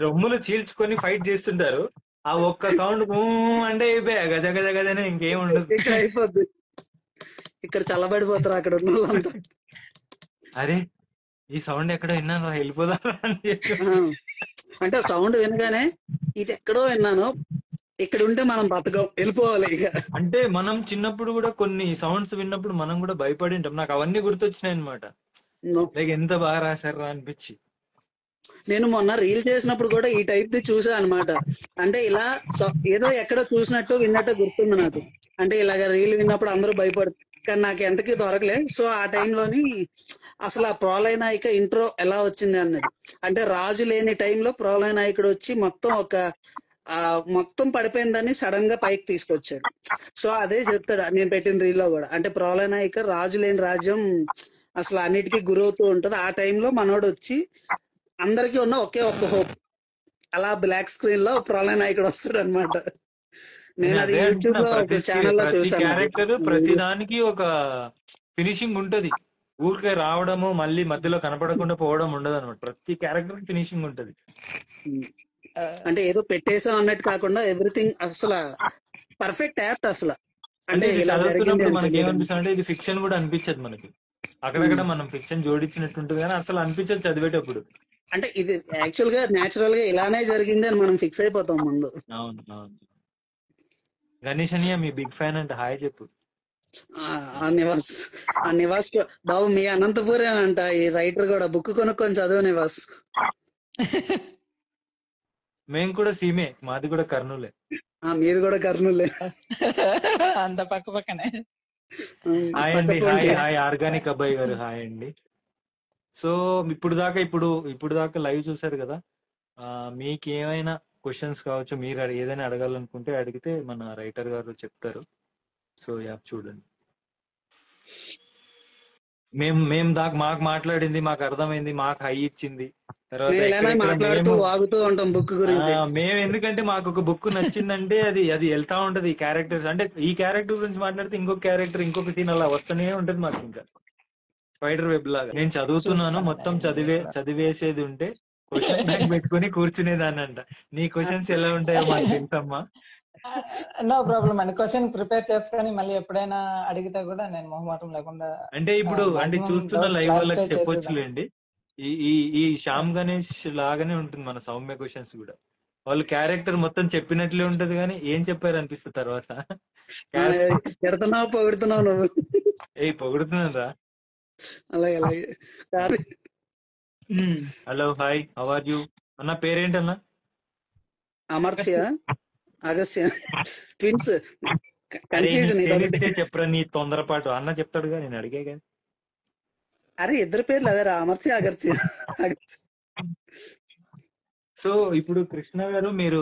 రొమ్ములు చీల్చుకొని ఫైట్ చేస్తుంటారు, ఆ ఒక్క సౌండ్ అంటే అయిపోయా గజ గజ గజనే, ఇంకేం ఉండదు. ఇక్కడ అయిపోద్ది, ఇక్కడ చల్లబడిపోతారు అక్కడ ఉన్న వాళ్ళంతా. అరే ఈ సౌండ్ ఎక్కడో విన్నాను, వెళ్ళిపోదా అంటే సౌండ్ వినగానే ఇది ఎక్కడో విన్నాను, ఇక్కడ ఉంటే మనం బతకం, వెళ్ళిపోవాలి ఇక. అంటే మనం చిన్నప్పుడు కూడా కొన్ని సౌండ్స్ విన్నప్పుడు మనం కూడా భయపడి ఉంటాం. నాకు అవన్నీ గుర్తొచ్చినాయి అనమాట, లైక్ ఎంత బాగా రాశారు అనిపించి. నేను మొన్న రీల్ చేసినప్పుడు కూడా ఈ టైప్ ది చూసా అనమాట. అంటే ఇలా ఏదో ఎక్కడో చూసినట్టు విన్నట్టు గుర్తుంది నాకు. అంటే ఇలాగ రీల్ విన్నప్పుడు అందరూ భయపడుతుంది, కానీ నాకు ఎంతకీ దొరకలేదు. సో ఆ టైంలోని అసలు ఆ ప్రోలయ నాయక ఇంట్రో ఎలా వచ్చింది అన్నది, అంటే రాజు లేని టైంలో ప్రోలయ నాయకుడు వచ్చి మొత్తం పడిపోయిందని సడన్ గా పైకి తీసుకొచ్చాడు. సో అదే చెప్తాడు నేను పెట్టిన రీల్ లో కూడా. అంటే ప్రోలయ నాయక రాజు లేని రాజ్యం అసలు అన్నిటికీ గురవుతూ ఉంటది. ఆ టైంలో మనోడు వచ్చి అందరికీ ఉన్న ఒకే ఒక్క హోప్, అలా బ్లాక్ స్క్రీన్ లో ప్రళయ నాయకుడు వస్తాడు అనమాట. నేను అది యూట్యూబ్ లో ఒక ఛానల్ లో చూసాను. క్యారెక్టర్ ప్రతి దానికి ఒక ఫినిషింగ్ ఉంటది, ఊరికే రావడము మళ్ళీ మధ్యలో కనపడకుండా పోవడం ఉండదు అనమాట. ప్రతి క్యారెక్టర్ ఫినిషింగ్ ఉంటది. అంటే ఏదో పెట్టేసాం అన్నట్టు కాకుండా ఎవ్రీథింగ్ అసలు పర్ఫెక్ట్ యాప్ట్ అసలు. అంటే ఇలా జరిగింది మనకి ఏమనిపిస్తుంది అంటే ఇది ఫిక్షన్ కూడా అనిపించదు మనకి, అక్కడక్కడ మనం ఫిక్షన్ జోడించినట్టుంటుంది కానీ అసలు అనిపించదు చదివేటప్పుడు. అంటే ఇది యాక్చువల్ గా నేచురల్ గా ఇలానే జరిగింది అని మనం ఫిక్స్ అయిపోతాం ముందు. అవును అవును. గణేష్ అన్నయ్య మీ బిగ్ ఫ్యాన్ అంటే హాయ్ చెప్పు. నివాస్ బాబు మీ అనంతపూరేనంట ఈ రైటర్ కూడా, బుక్ కొనుక్కొని చదువు నివాస్. మేము కూడా సీమే, మాది కూడా కర్నూలే. మీరు కూడా కర్నూలే, అంత పక్క పక్కనే. హాయ్ అండి, హాయ్ ఆర్గానిక్ అబ్బాయి గారు, హాయ్ అండి. సో ఇప్పుడు దాకా లైవ్ చూసారు కదా, మీకు ఏమైనా క్వశ్చన్స్ కావచ్చు, మీరు ఏదైనా అడగాలనుకుంటే అడిగితే మన రైటర్ గారు చెప్తారు. సో చూడండి, మేము మాకు మాట్లాడింది మాకు అర్థమైంది, మాకు హై ఇచ్చింది, తర్వాత మేము ఇలానే ఎక్కడెక్కడ మాట్లాడుతూ మేము వాగుతూ ఉంటాం బుక్ గురించి. మేము ఎందుకంటే మాకు ఒక బుక్ నచ్చిందంటే అది అది వెళ్తా ఉంటది. ఈ క్యారెక్టర్స్ అంటే ఈ క్యారెక్టర్ గురించి మాట్లాడితే ఇంకొక క్యారెక్టర్ ఇంకొక సీన్ అలా వస్తూనే ఉంటది మాకు. ఇంకా స్పైడర్ వెబ్ లాగా నేను చదువుతున్నాను, మొత్తం చదివేసేది ఉంటే క్వశ్చన్ బ్యాంక్ పెట్టుకుని కూర్చునేదాన్ని అంట. నీ క్వశ్చన్స్ ఎలా ఉంటాయో మాకు తెలుసమ్మా. నో ప్రాబ్లం అండి. క్వశ్చన్ ప్రిపేర్ చేసుకొని మళ్ళీ ఎప్పుడైనా అడిగితే కూడా నేను మొహమాటం లేకుండా అంటే ఇప్పుడు అంటే చూస్తున్న లైవ్ వాళ్ళకి చెప్పొచ్చులేండి. ఈ ఈ ఈ శ్యామ్ గణేష్ లాగానే ఉంటుంది మన సౌమ్య క్వశ్చన్స్ కూడా. వాళ్ళు క్యారెక్టర్ మొత్తం చెప్పినట్లే ఉంటది కానీ ఏం చెప్పారు అనిపిస్తుంది తర్వాత. పెడుతున్నావు పొగుడుతున్నావు నువ్వు. పొగుడుతున్నాను రా. అలాగే అలాగే. Hello hi how are you అన్న? పేరేంటన్నా? అమర్త్య, అగస్త్య, ట్విన్స్. కన్ఫ్యూజన్. చెప్పరా నీ తొందరపాటు. అన్న చెప్తాడుగా, నేను అడిగే కానీ. అరే ఇద్దరు పేర్లు అవేరా, అమర్త్య అగస్త్య. సో ఇప్పుడు కృష్ణ గారు మీరు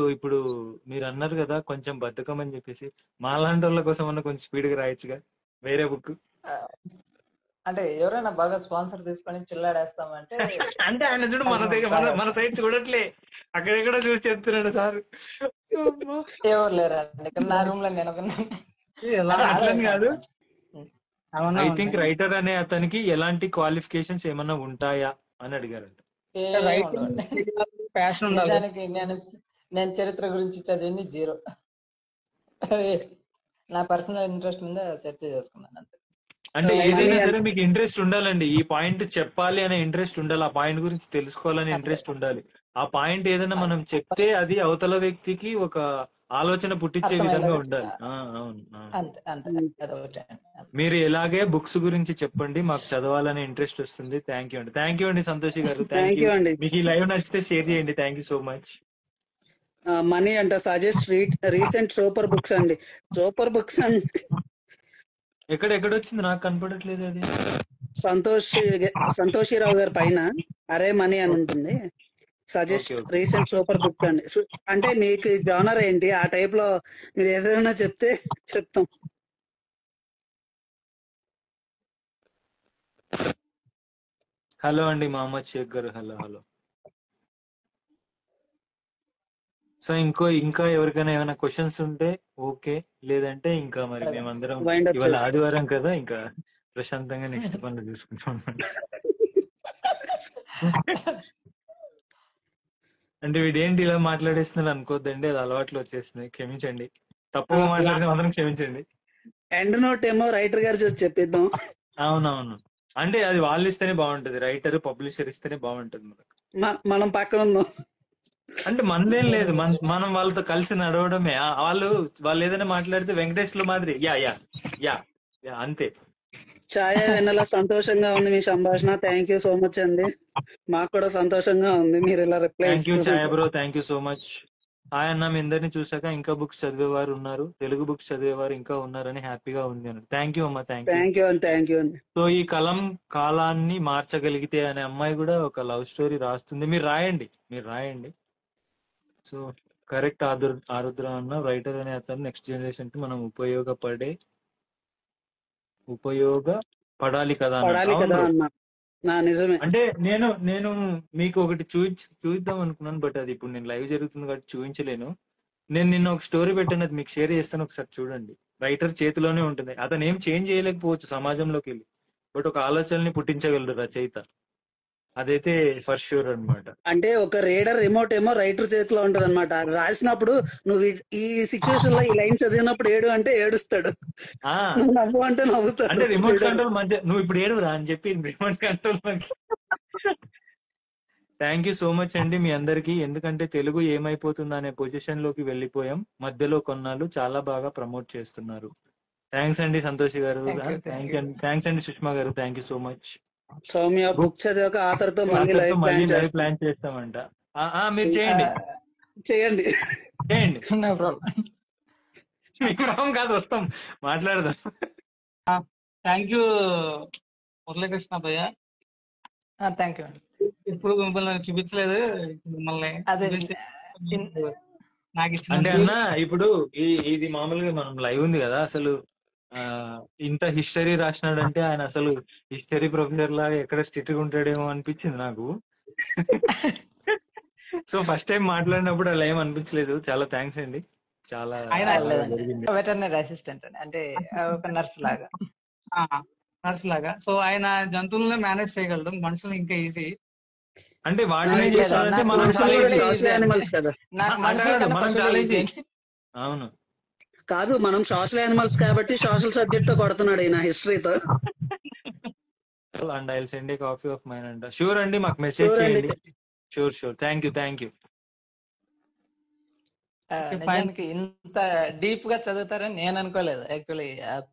అన్నారు కదా కొంచెం బద్ధకం అని చెప్పేసి, మాలాంటి వాళ్ళ కోసం అన్న కొంచెం స్పీడ్ గా రాయొచ్చుగా వేరే బుక్. అంటే ఎవరైనా బాగా స్పాన్సర్ తీసుకొని చిల్లాడేస్తామంటే అంటే ఆయన చూడు మన దగ్గర మన సైడ్ చూడట్లే, అక్కడెక్కడ చూసి చెప్తున్నాడు సార్. ఎవరు లేరండి ఇక్కడ నా రూమ్ లో. నేను అట్లని కాదు, ఐ థింక్ రైటర్ అనే అతనికి ఎలాంటి క్వాలిఫికేషన్స్ ఏమన్నా ఉంటాయా అని అడిగారంట. నేను చరిత్ర గురించి చదివింది 0. నా పర్సనల్ ఇంట్రెస్ట్ మీద సెర్చ్ చేసుకున్నాను అంతే. అంటే ఏదైనా సరే మీకు ఇంట్రెస్ట్ ఉండాలండి. ఈ పాయింట్ చెప్పాలి అనే ఇంట్రెస్ట్ ఉండాలి, ఆ పాయింట్ గురించి తెలుసుకోవాలనే ఇంట్రెస్ట్ ఉండాలి. ఆ పాయింట్ ఏదైనా మనం చెప్తే అది అవతల వ్యక్తికి ఒక ఆలోచన పుట్టించే విధంగా ఉండాలి. అవును. మీరు ఎలాగే బుక్స్ గురించి చెప్పండి, మాకు చదవాలనే ఇంట్రెస్ట్ వస్తుంది. థ్యాంక్ యూ అండి సంతోషి గారు. థ్యాంక్ యూ అండి. మీకు ఈ లైవ్ నచ్చితే షేర్ చేయండి. Thank you so much. Money అంట సజెస్ట్ రీసెంట్ సూపర్ బుక్స్ అండి. సూపర్ బుక్స్ అండి ఎక్కడ వచ్చింది? నాకు కనపడట్లేదు. అది సంతోషిరావు గారి పైన అరే మనీ అని ఉంటుంది. సజెస్ట్ రీసెంట్ సూపర్ బుక్స్ అండి. అంటే మీకు జానర్ ఏంటి, ఆ టైప్ లో మీరు ఏదైనా చెప్తే చెప్తాం. హలో అండి మహమ్మద్ షేక్ గారు. హలో. సో ఇంకా ఎవరికైనా ఏమైనా క్వశ్చన్స్ ఉంటే ఓకే, లేదంటే ఇంకా మరి మేమందరం ఇవాళ ఆదివారం కదా, ఇంకా ప్రశాంతంగా నెక్స్ట్ పనులు చూసుకుంటాం. అంటే వీడేంటి ఇలా మాట్లాడేస్తున్నారు అనుకోద్దండి, అది అలవాట్లు వచ్చేస్తున్నాయి. క్షమించండి, తప్పుగా మాట్లాడితే మాత్రం క్షమించండి. ఎండ్ నోట్ ఏమో రైటర్ గారు చూసి చెప్పిద్దాం. అవునవును, అంటే అది వాళ్ళు ఇస్తేనే బాగుంటది, రైటర్ పబ్లిషర్ ఇస్తేనే బాగుంటది. మనం పక్కన ఉందాం అంటే మనదేం లేదు, మనం వాళ్ళతో కలిసి నడవడమే. వాళ్ళు ఏదైనా మాట్లాడితే వెంకటేశ్వర మాదిరి యా యా యా యా అంతే. ఛాయ వెన్నెల సంతోషంగా ఉంది మీ సంభాషణ. థ్యాంక్ యూ సో మచ్ అండి. మాకు కూడా సంతోషంగా ఉంది మీరు ఇలా reply. Thank you Chhaya bro, thank you so much. Hi అన్న, మీ అందరినీ చూసాక ఇంకా బుక్స్ చదివేవారు ఉన్నారు, తెలుగు బుక్స్ చదివేవారు ఇంకా ఉన్నారని హ్యాపీగా ఉంది అని. థ్యాంక్ యూ అమ్మా, థ్యాంక్ యూ అండి. సో ఈ కాలాన్ని మార్చగలిగితే అనే అమ్మాయి కూడా ఒక లవ్ స్టోరీ రాస్తుంది. మీరు రాయండి. సో కరెక్ట్ ఆరుద్ర అన్న, రైటర్ అనే అతను నెక్స్ట్ జనరేషన్ కి మనం ఉపయోగపడాలి కదా అంటే నేను మీకు ఒకటి చూద్దాం అనుకున్నాను, బట్ అది ఇప్పుడు నేను లైవ్ జరుగుతుంది కాబట్టి చూపించలేను. నేను నిన్న ఒక స్టోరీ పెట్టాను, అది మీకు షేర్ చేస్తాను, ఒకసారి చూడండి. రైటర్ చేతిలోనే ఉంటుంది, అతను ఏం చేంజ్ చేయలేకపోవచ్చు సమాజంలోకి వెళ్ళి, బట్ ఒక ఆలోచనని పుట్టించగలడు రచయిత. అదైతే ఫర్ షూర్ అన్నమాట. అంటే ఒక రీడర్ రిమోట్ ఏమో రైటర్ చేతిలో ఉంటది అనమాట. రాసినప్పుడు నువ్వు ఈ సిచ్యువేషన్ లో ఈ లైన్ చదివినప్పుడు ఏడు అంటే ఏడుస్తాడు, నవ్వు అంటే నవ్వుతాడు. అంటే రిమోట్ కంట్రోల్ మధ్య నువ్వు ఇప్పుడు ఏడురా అని చెప్పి remote control. Thank you so much అండి మీ అందరికి, ఎందుకంటే తెలుగు ఏమైపోతుంది అనే పొజిషన్ లోకి వెళ్ళిపోయాం. మధ్యలో కొన్నాళ్ళు చాలా బాగా ప్రమోట్ చేస్తున్నారు. థ్యాంక్స్ అండి సంతోషి గారు. థ్యాంక్స్ అండి సుష్మా గారు. Thank you so much. Soumya book చదివాక ఆథర్తో మళ్ళీ లైవ్ ప్లాన్ చేస్తామంట. మీరు చేయండి. కాదు, వస్తాం, మాట్లాడదాం. థ్యాంక్ యూ మురళీకృష్ణ భయ్య. థ్యాంక్ యూ అండి. ఇప్పుడు మిమ్మల్ని చూపించలేదు, మిమ్మల్ని అంటే అన్న ఇప్పుడు ఇది మామూలుగా మనం లైవ్ ఉంది కదా, అసలు ఇంత హిస్టరీ రాసినాడంటే ఆయన అసలు హిస్టరీ ప్రొఫెసర్ లాగా ఎక్కడ స్ట్రిక్ట్ గా ఉంటాడేమో అనిపించింది నాకు. సో ఫస్ట్ టైం మాట్లాడినప్పుడు అలా ఏం అనిపించలేదు. చాలా థ్యాంక్స్ అండి. చాలా ఆయన బాగా జరిగింది. వెటర్నరీ అసిస్టెంట్ అంటే ఒక నర్స్ లాగా. నర్స్ లాగా. సో ఆయన జంతువులను మేనేజ్ చేయగలడు, మనుషులు ఇంకా ఈజీ. అంటే వాటిని ఏం లేదు, చేస్తారంటే నాకు మనం మనుషులు చాలా కూడా easy సోషల్ అండి. యానిమల్స్ కదా. నాకు అట్లా మనుషుల కాదు, కన్నా మనం పశువులు చాలా easy ఈజీ. అండి. అవును, కాదు, మనం సోషల్ యానిమల్స్ కాబట్టి సోషల్ సబ్జెక్ట్ తో కొడుతున్నాడు ఈయన హిస్టరీతో. And I will send a copy of mine అంట. షూర్ అండి, మాకు మెసేజ్ షూర్ అండి. చేయండి. షూర్. Thank you. నిజానికి ఇంత డీప్ గా చదువుతారని నేను అనుకోలేదు యాక్చువల్లీ.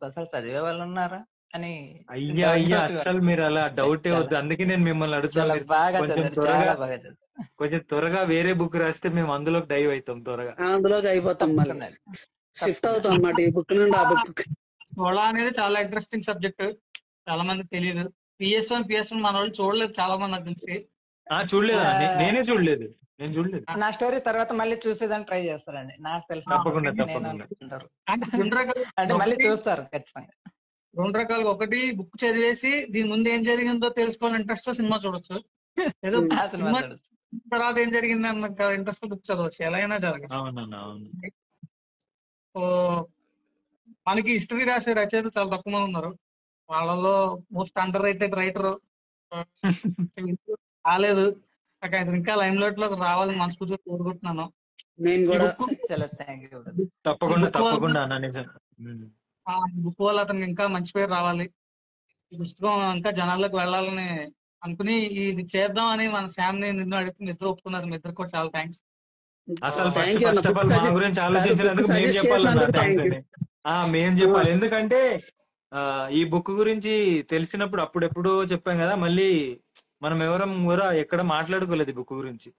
అసలు చదివే వాళ్ళు ఉన్నారా అని అయ్యా అస్సలు మీరు అలా డౌటే వద్దు. అందుకే నేను మిమ్మల్ని చాలా అడుగుతాను. బాగా కొంచెం చదివారు, త్వరగా చాలా బాగా చదివారు. కొంచెం త్వరగా వేరే బుక్ రాస్తే మేము అందులోకి డైవ్ అవుతాం త్వరగా. అందులోకి అయిపోతాం, మళ్ళీ తప్పకుండా. షిఫ్ట్ అవుతాం అన్నమాట ఈ బుక్ నుండి ఆ బుక్. సోడా అనేది చాలా ఇంట్రెస్టింగ్ సబ్జెక్ట్, చాలా మందికి తెలియదు. PS1 మన వాళ్ళు చూడలేదు చాలా మంది, నాకు తెలిసి. చూడలేదా? నేనే చూడలేదు. నేను చూడలేదు. నా స్టోరీ తర్వాత మళ్ళీ చూసేదాన్ని ట్రై చేస్తారండి, నాకు తెలిసిన తప్పకుండా, నేను తప్పకుండా. అనుకుంటారు. అంటే రెండు రకాలు, అంటే మళ్ళీ చూస్తారు ఖచ్చితంగా. రెండు రకాలుగా. ఒకటి బుక్ చదివేసి దీని ముందు ఏం జరిగిందో తెలుసుకోవాలని ఇంట్రెస్ట్ సినిమా చూడొచ్చు. ఏదో ఆ సినిమా సినిమా చూడొచ్చు. తర్వాత ఏం జరిగింది అన్న ఇంట్రెస్ట్ బుక్ చదవచ్చు, ఎలా అయినా జరగచ్చు. అవునన్నా, అవును. సో మనకి హిస్టరీ రాసే రచయితలు చాలా తక్కువ మంది ఉన్నారు. వాళ్ళలో మోస్ట్ అండర్ రేటెడ్ రైటర్ రాలేదు. ఇంకా లైమ్ లైట్ లో రావాలని మనస్ఫూర్తిగా కోరుకుంటున్నాను. నేను ఈ కూడా బుక్ చాలా థ్యాంక్ యూ. తప్పకుండా అన్న, నిజం. బుక్ వల్ల అతనికి ఇంకా మంచి పేరు రావాలి, ఈ పుస్తకం ఇంకా జనాల్లోకి వెళ్ళాలని అనుకుని ఇది చేద్దాం అని మన శామ్ ని నిన్ను అడిగితే మీ ఇద్దరు ఒప్పుకున్నారు. మీ ఇద్దరు కూడా చాలా థ్యాంక్స్. అసలు థ్యాంక్ యూ అన్న. ఫస్ట్ ఆఫ్ ఆల్ మా గురించి ఆలోచించినందుకు మేము సజెస్ట్ చెప్పాలన్నా చేసినందుకు థ్యాంక్స్ థ్యాంక్ యూ. అండి. మేము చెప్పాలి, ఎందుకంటే ఈ బుక్ గురించి తెలిసినప్పుడు అప్పుడెప్పుడో చెప్పాం కదా, మళ్ళీ మనం ఎవరం కూడా ఎక్కడ మాట్లాడుకోలేదు ఈ బుక్ గురించి.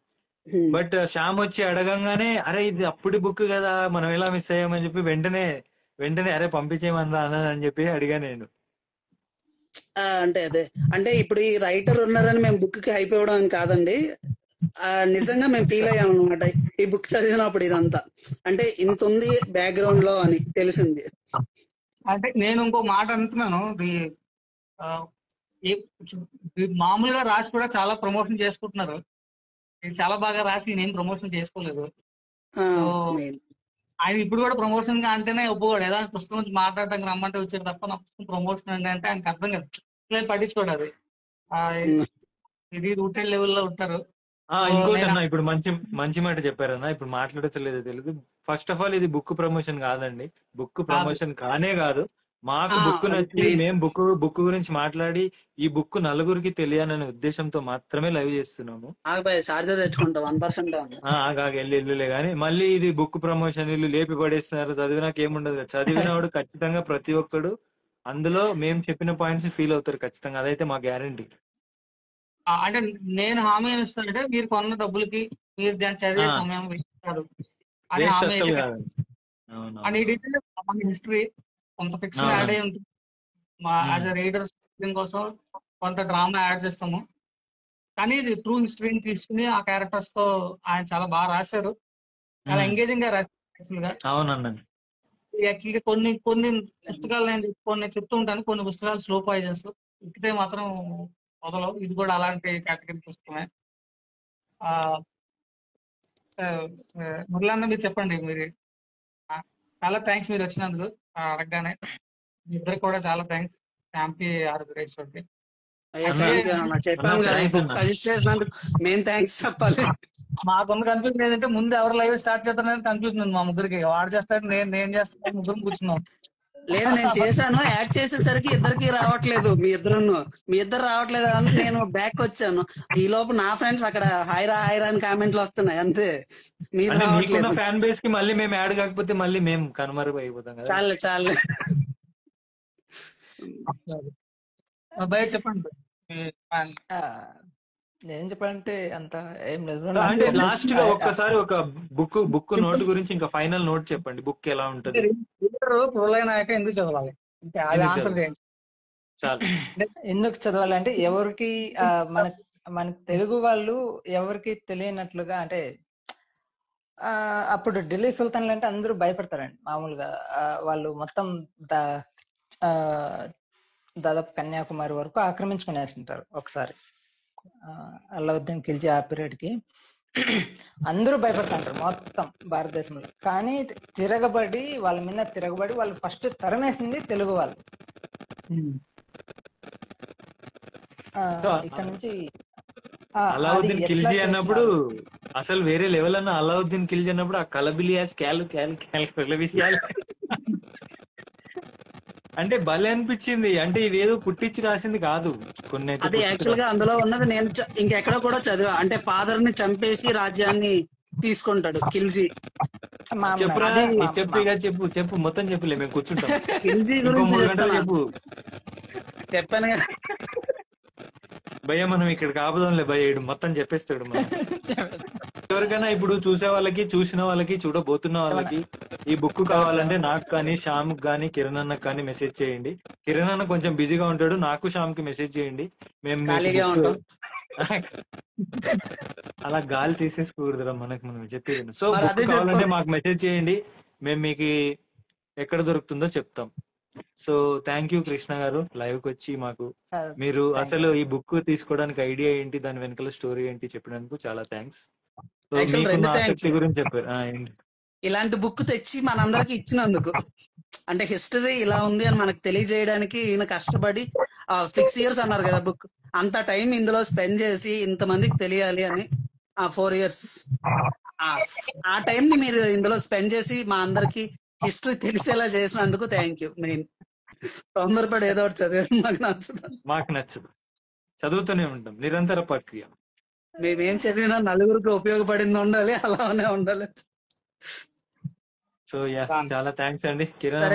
బట్ శ్యామ్ వచ్చి అడగంగానే అరే ఇది అప్పుడు బుక్ కదా, మనం ఎలా మిస్ అయ్యామని చెప్పి వెంటనే అరే పంపించేయమన్నా అని చెప్పి అడిగా నేను. అంటే అంటే ఇప్పుడు ఈ రైటర్ ఉన్నారని మేము బుక్ కి హైప్ ఇవ్వడం కాదండి. నిజంగా మేము ఫీల్ అయ్యాం అనమాట ఈ బుక్ చదివినప్పుడు. ఇదంతా అంటే ఇంత ఉంది బ్యాక్గ్రౌండ్ లో అని తెలిసింది. అంటే నేను ఇంకో మాట అంటున్నాను, మామూలుగా రాసి కూడా చాలా ప్రమోషన్ చేసుకుంటున్నారు. ఇది చాలా బాగా రాసి నేను ప్రమోషన్ చేసుకోలేదు. ఆయన ఇప్పుడు కూడా ప్రమోషన్ గా అంటేనే ఒప్పుకోడు. ఏదో పుస్తకం నుంచి మాట్లాడటానికి రమ్మంటే వచ్చారు తప్ప నా పుస్తకం ప్రమోషన్ అంటే ఆయనకు అర్థం కాదు, పట్టించుకోడు. అది ఇది రూటెడ్ లెవెల్లో ఉంటారు. ఇంకోటి ఇప్పుడు మంచి మాట చెప్పారన్నా. ఇప్పుడు మాట్లాడచ్చలేదు తెలుగు. ఫస్ట్ ఆఫ్ ఆల్ ఇది బుక్ ప్రమోషన్ కాదండి, బుక్ ప్రమోషన్ కానే కాదు. మాకు బుక్ నచ్చి మేము బుక్ గురించి మాట్లాడి ఈ బుక్ నలుగురికి తెలియాలనే ఉద్దేశంతో మాత్రమే లైవ్ చేస్తున్నాము. వెళ్ళిలే గానీ మళ్ళీ ఇది బుక్ ప్రమోషన్ వీళ్ళు లేపి పడేస్తున్నారు. చదివినాక ఏముండదు. చదివినవాడు ఖచ్చితంగా ప్రతి ఒక్కడు అందులో మేము చెప్పిన పాయింట్స్ ఫీల్ అవుతారు ఖచ్చితంగా, అదైతే మా గ్యారంటీ. అంటే నేను హామీ ఇస్తానంటే మీరు కొన్న డబ్బులకి మీరు దాన్ని చదివే సమయం ఇస్తారు అని హామీ. మన హిస్టరీ కొంత ఫిక్షన్ యాడ్ అయి ఉంటుంది. మా యాజ్ అ రీడర్స్ కోసం కొంత డ్రామా యాడ్ చేస్తాము, కానీ ఇది ట్రూ హిస్టరీని తీసుకుని ఆ క్యారెక్టర్స్ తో ఆయన చాలా బాగా రాశారు. చాలా ఎంగేజింగ్ గా రాశారు యాక్చువల్ గా. యాక్చువల్గా కొన్ని పుస్తకాలు నేను కొన్ని చెప్తూ ఉంటాను, కొన్ని పుస్తకాలు స్లో పాయిజన్స్ ఎక్కితే మాత్రం మొదలు. ఇది కూడా అలాంటి కేటగిరీ పుస్తకమే. మురళన్న మీరు చెప్పండి. మీరు చాలా థ్యాంక్స్ మీరు వచ్చినందుకు అడగగానే. ఇద్దరు కూడా చాలా థ్యాంక్స్. శాంపీ సజెస్ట్ చేసినందుకు మేము థ్యాంక్స్ చెప్పాలి. మాకున్న కన్ఫ్యూజన్ ఏంటంటే ముందు ఎవరు లైవ్ స్టార్ట్ చేస్తారనేది కన్ఫ్యూజన్ ఉంది మా ముగ్గురికి. వాడు చేస్తాడు, నేను చేస్తాను, ముగ్గురు కూర్చున్నాం. లేదు, నేను చేశాను. యాడ్ చేసేసరికి ఇద్దరికి రావట్లేదు. మీ ఇద్దరు రావట్లేదు అని నేను బ్యాక్ వచ్చాను. ఈ లోపు నా ఫ్రెండ్స్ అక్కడ హైరా అని కామెంట్లు వస్తున్నాయి అంతే. మీరు రావట్లేదు. ఫ్యాన్ బేస్ కి మళ్ళీ మేము యాడ్ కాకపోతే మళ్ళీ మేము కనుమరుగు అయిపోతాం కదా. చాలే భయ చెప్పండి. ఏం చెప్పాలంటే అంత ఏం లేదు. అంటే లాస్ట్ గా ఒక్కసారి ఒక బుక్ నోట్ గురించి ఇంకా ఫైనల్ నోట్ చెప్పండి. బుక్ ఎలా ఉంటుంది? ప్రళయనాయక ఎందుకు చదవాలి? ఎందుకు చదవాలంటే ఎవరికి మన తెలుగు వాళ్ళు ఎవరికి తెలియనట్లుగా, అంటే అప్పుడు ఢిల్లీ సుల్తాన్లు అంటే అందరూ భయపడతారండి మామూలుగా. వాళ్ళు మొత్తం దాదాపు కన్యాకుమారి వరకు ఆక్రమించుకునేస్తుంటారు ఒకసారి. అల్లావుద్దీన్ ఖిల్జీ ఆ పీరియడ్ కి అందరూ భయపడుతుంటారు మొత్తం భారతదేశంలో. కానీ తిరగబడి వాళ్ళ మీద తిరగబడి వాళ్ళు ఫస్ట్ తరమేసింది తెలుగు వాళ్ళు. సో ఇక్కడ నుంచి అలావుద్దీన్ ఖిల్జీ అన్నప్పుడు అసలు వేరే లెవెల్ అన్న. అలావుద్దీన్ ఖిల్జీ అన్నప్పుడు ఆ కలబిలియాస్ విషయాలు అంటే భలే అనిపించింది. అంటే ఇవేదో పుట్టించి రాసింది కాదు కొన్ని. అది యాక్చువల్ గా అందులో ఉన్నది నేను ఇంకెక్కడ కూడా చదివా. అంటే ఫాదర్ ని చంపేసి రాజ్యాన్ని తీసుకుంటాడు ఖిల్జీ. చెప్పురా, చెప్పు చెప్పు మొత్తం చెప్పులే, మేము కూర్చుంటాం. ఖిల్జీ ఇంకో గురించి 3 గంటలు చెప్పు. చెప్పాను కదా భయ్య మనం ఇక్కడ కాపుదాంలే భయ్య, మొత్తం చెప్పేస్తాడు. మనం ఎవరికైనా ఇప్పుడు చూసే వాళ్ళకి, చూసిన వాళ్ళకి, చూడబోతున్న వాళ్ళకి ఈ బుక్ కావాలంటే నాకు కానీ, శ్యామ్ కానీ, కిరణ్ అన్నకు కానీ మెసేజ్ చేయండి. కిరణ్ అన్న కొంచెం బిజీగా ఉంటాడు, నాకు శ్యామ్ కి మెసేజ్ చేయండి. మేము అలా గాలి తీసేసుకోకూడదురా మనకు, మనం చెప్పేది. సో బుక్ కావాలంటే మాకు మెసేజ్ చేయండి, మేము మీకు ఎక్కడ దొరుకుతుందో చెప్తాం. సో థ్యాంక్ యూ కృష్ణ గారు, లైవ్ కి వచ్చి మాకు మీరు అసలు ఈ బుక్ తీసుకోవడానికి ఐడియా ఏంటి, దాని వెనకాల స్టోరీ ఏంటి చెప్పినందుకు చాలా థ్యాంక్స్. ఆసక్తి గురించి చెప్పారు. ఇలాంటి బుక్ తెచ్చి మనందరికి ఇచ్చినందుకు, అంటే హిస్టరీ ఇలా ఉంది అని మనకు తెలియజేయడానికి ఈయన కష్టపడి 6 years అన్నారు కదా బుక్, అంత టైం ఇందులో స్పెండ్ చేసి ఇంతమందికి తెలియాలి అని 4 years ఆ టైం ని మీరు ఇందులో స్పెండ్ చేసి మా అందరికి హిస్టరీ తెలిసేలా చేసినందుకు థ్యాంక్ యూ. నేను తొందరపడి ఏదో ఒకటి చదివాను, మాకు నచ్చదు, చదువుతూనే ఉంటాం, నిరంతర ప్రక్రియ. మేమేం చదివినా నలుగురికి ఉపయోగపడింది ఉండాలి, అలానే ఉండాలి. సో చాలా థ్యాంక్స్ అండి కిరణ్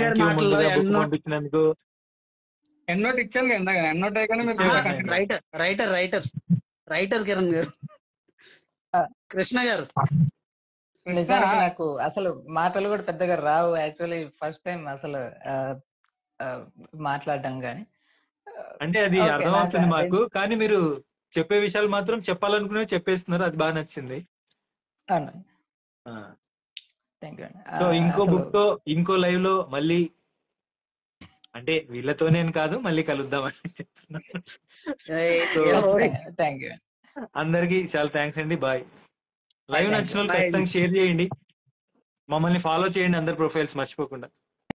గారి మాటల్లో పంపించినందుకు. ఎన్నోటి ఇచ్చాను కదా, ఎన్నోటి రైటర్ కిరణ్ గారు. కృష్ణ గారు నిజానికి నాకు అసలు మాటలు కూడా పెద్దగా రావు. యాక్చువల్లీ ఫస్ట్ టైం అసలు మాట్లాడడం కానీ, అంటే అది అర్థమవుతుంది మాకు, కానీ మీరు చెప్పే విషయాలు మాత్రం చెప్పాలనుకునే చెప్పేస్తున్నారు, అది బాగా నచ్చింది. సో ఇంకో బుక్ తో ఇంకో లైవ్ లో మళ్ళీ, అంటే వీళ్ళతోనే కాదు మళ్ళీ కలుద్దామని చెప్తున్నాను. అందరికి చాలా థ్యాంక్స్ అండి, బాయ్. లైవ్ నచ్చిన వాళ్ళు ఖచ్చితంగా షేర్ చేయండి, మమ్మల్ని ఫాలో చేయండి అందరి ప్రొఫైల్స్ మర్చిపోకుండా.